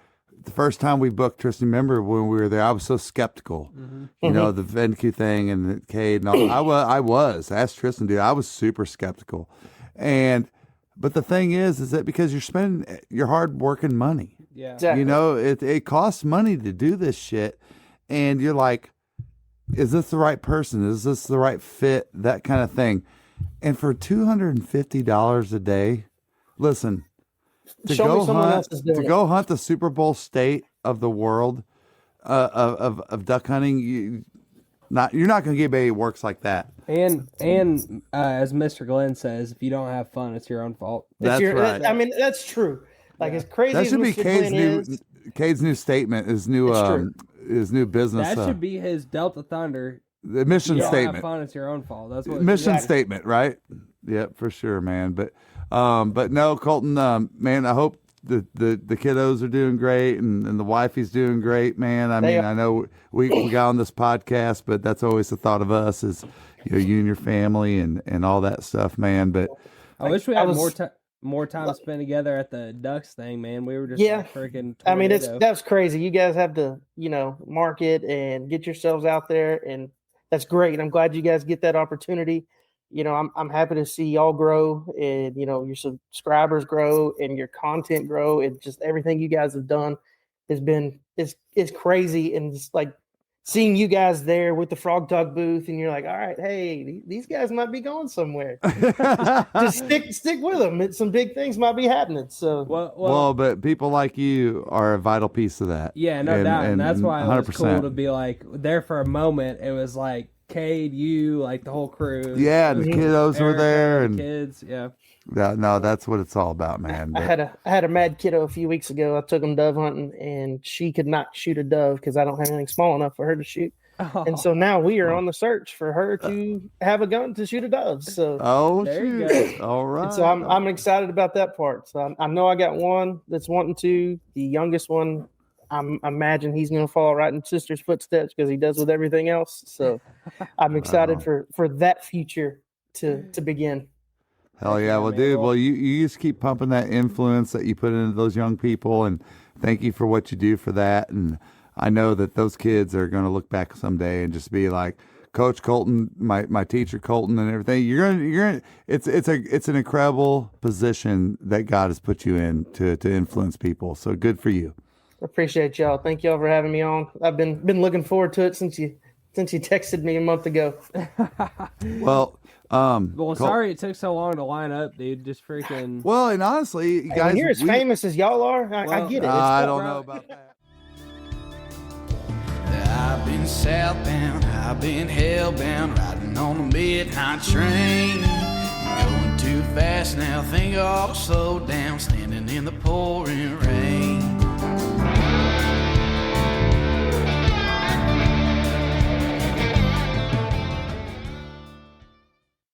the first time we booked Tristan, remember when we were there, I was so skeptical, the VenQ thing and the Kade and all. I was, ask Tristan, dude, I was super skeptical. But the thing is that because you're spending your hard working money, exactly. It costs money to do this shit. And you're like, is this the right person? Is this the right fit? That kind of thing. And for $250 a day, listen, to go hunt the Super Bowl state of the world of duck hunting, you're not going to get anybody who works like that. And as Mr. Glenn says, if you don't have fun, it's your own fault. That's right. I mean, that's true. Like as crazy that should as be Mr. Cade's new statement, his new business. That should be his Delta Thunder. The mission you statement. Don't have fun, it's your own fault. That's what mission statement, right? Yep, for sure, man. But no, Colton, man, I hope the kiddos are doing great and the wifey's doing great, man. I know we got on this podcast, but that's always the thought of us is you and your family and all that stuff, man. But I wish we had more time spent together at the Ducks thing, man. We were just freaking. I mean, that's crazy. You guys have to market and get yourselves out there, and that's great. I'm glad you guys get that opportunity. I'm happy to see y'all grow, and your subscribers grow and your content grow, and just everything you guys have done has been is crazy. And just like seeing you guys there with the Frog Talk booth, and you're like, all right, hey, these guys might be going somewhere. Just stick with them. Some big things might be happening. So well, but people like you are a vital piece of that. Yeah, no doubt, and that's why it was cool to be like there for a moment. It was like Kade, you, like the whole crew. Yeah, the kiddos were there, and kids. Yeah. No, that's what it's all about, man. I had a mad kiddo a few weeks ago. I took him dove hunting, and she could not shoot a dove because I don't have anything small enough for her to shoot. And so now we are on the search for her to have a gun to shoot a dove. So there you go. All right. and so I'm excited about that part. So I know I got one that's wanting to. The youngest one, I imagine he's going to follow right in sister's footsteps because he does with everything else. So I'm excited for that future to begin. Hell yeah. Well, dude, you just keep pumping that influence that you put into those young people, and thank you for what you do for that. And I know that those kids are going to look back someday and just be like, Coach Colton, my teacher Colton, and everything. It's an incredible position that God has put you in to influence people. So good for you. Appreciate y'all. Thank y'all for having me on. I've been looking forward to it since you texted me a month ago. Well, sorry it took so long to line up, dude. Just freaking. Well, and honestly, you guys, when you're as famous as y'all are, I get it. I don't know about that. I've been southbound, I've been hellbound, riding on a midnight train. Going too fast now, think I'll slow down, standing in the pouring rain.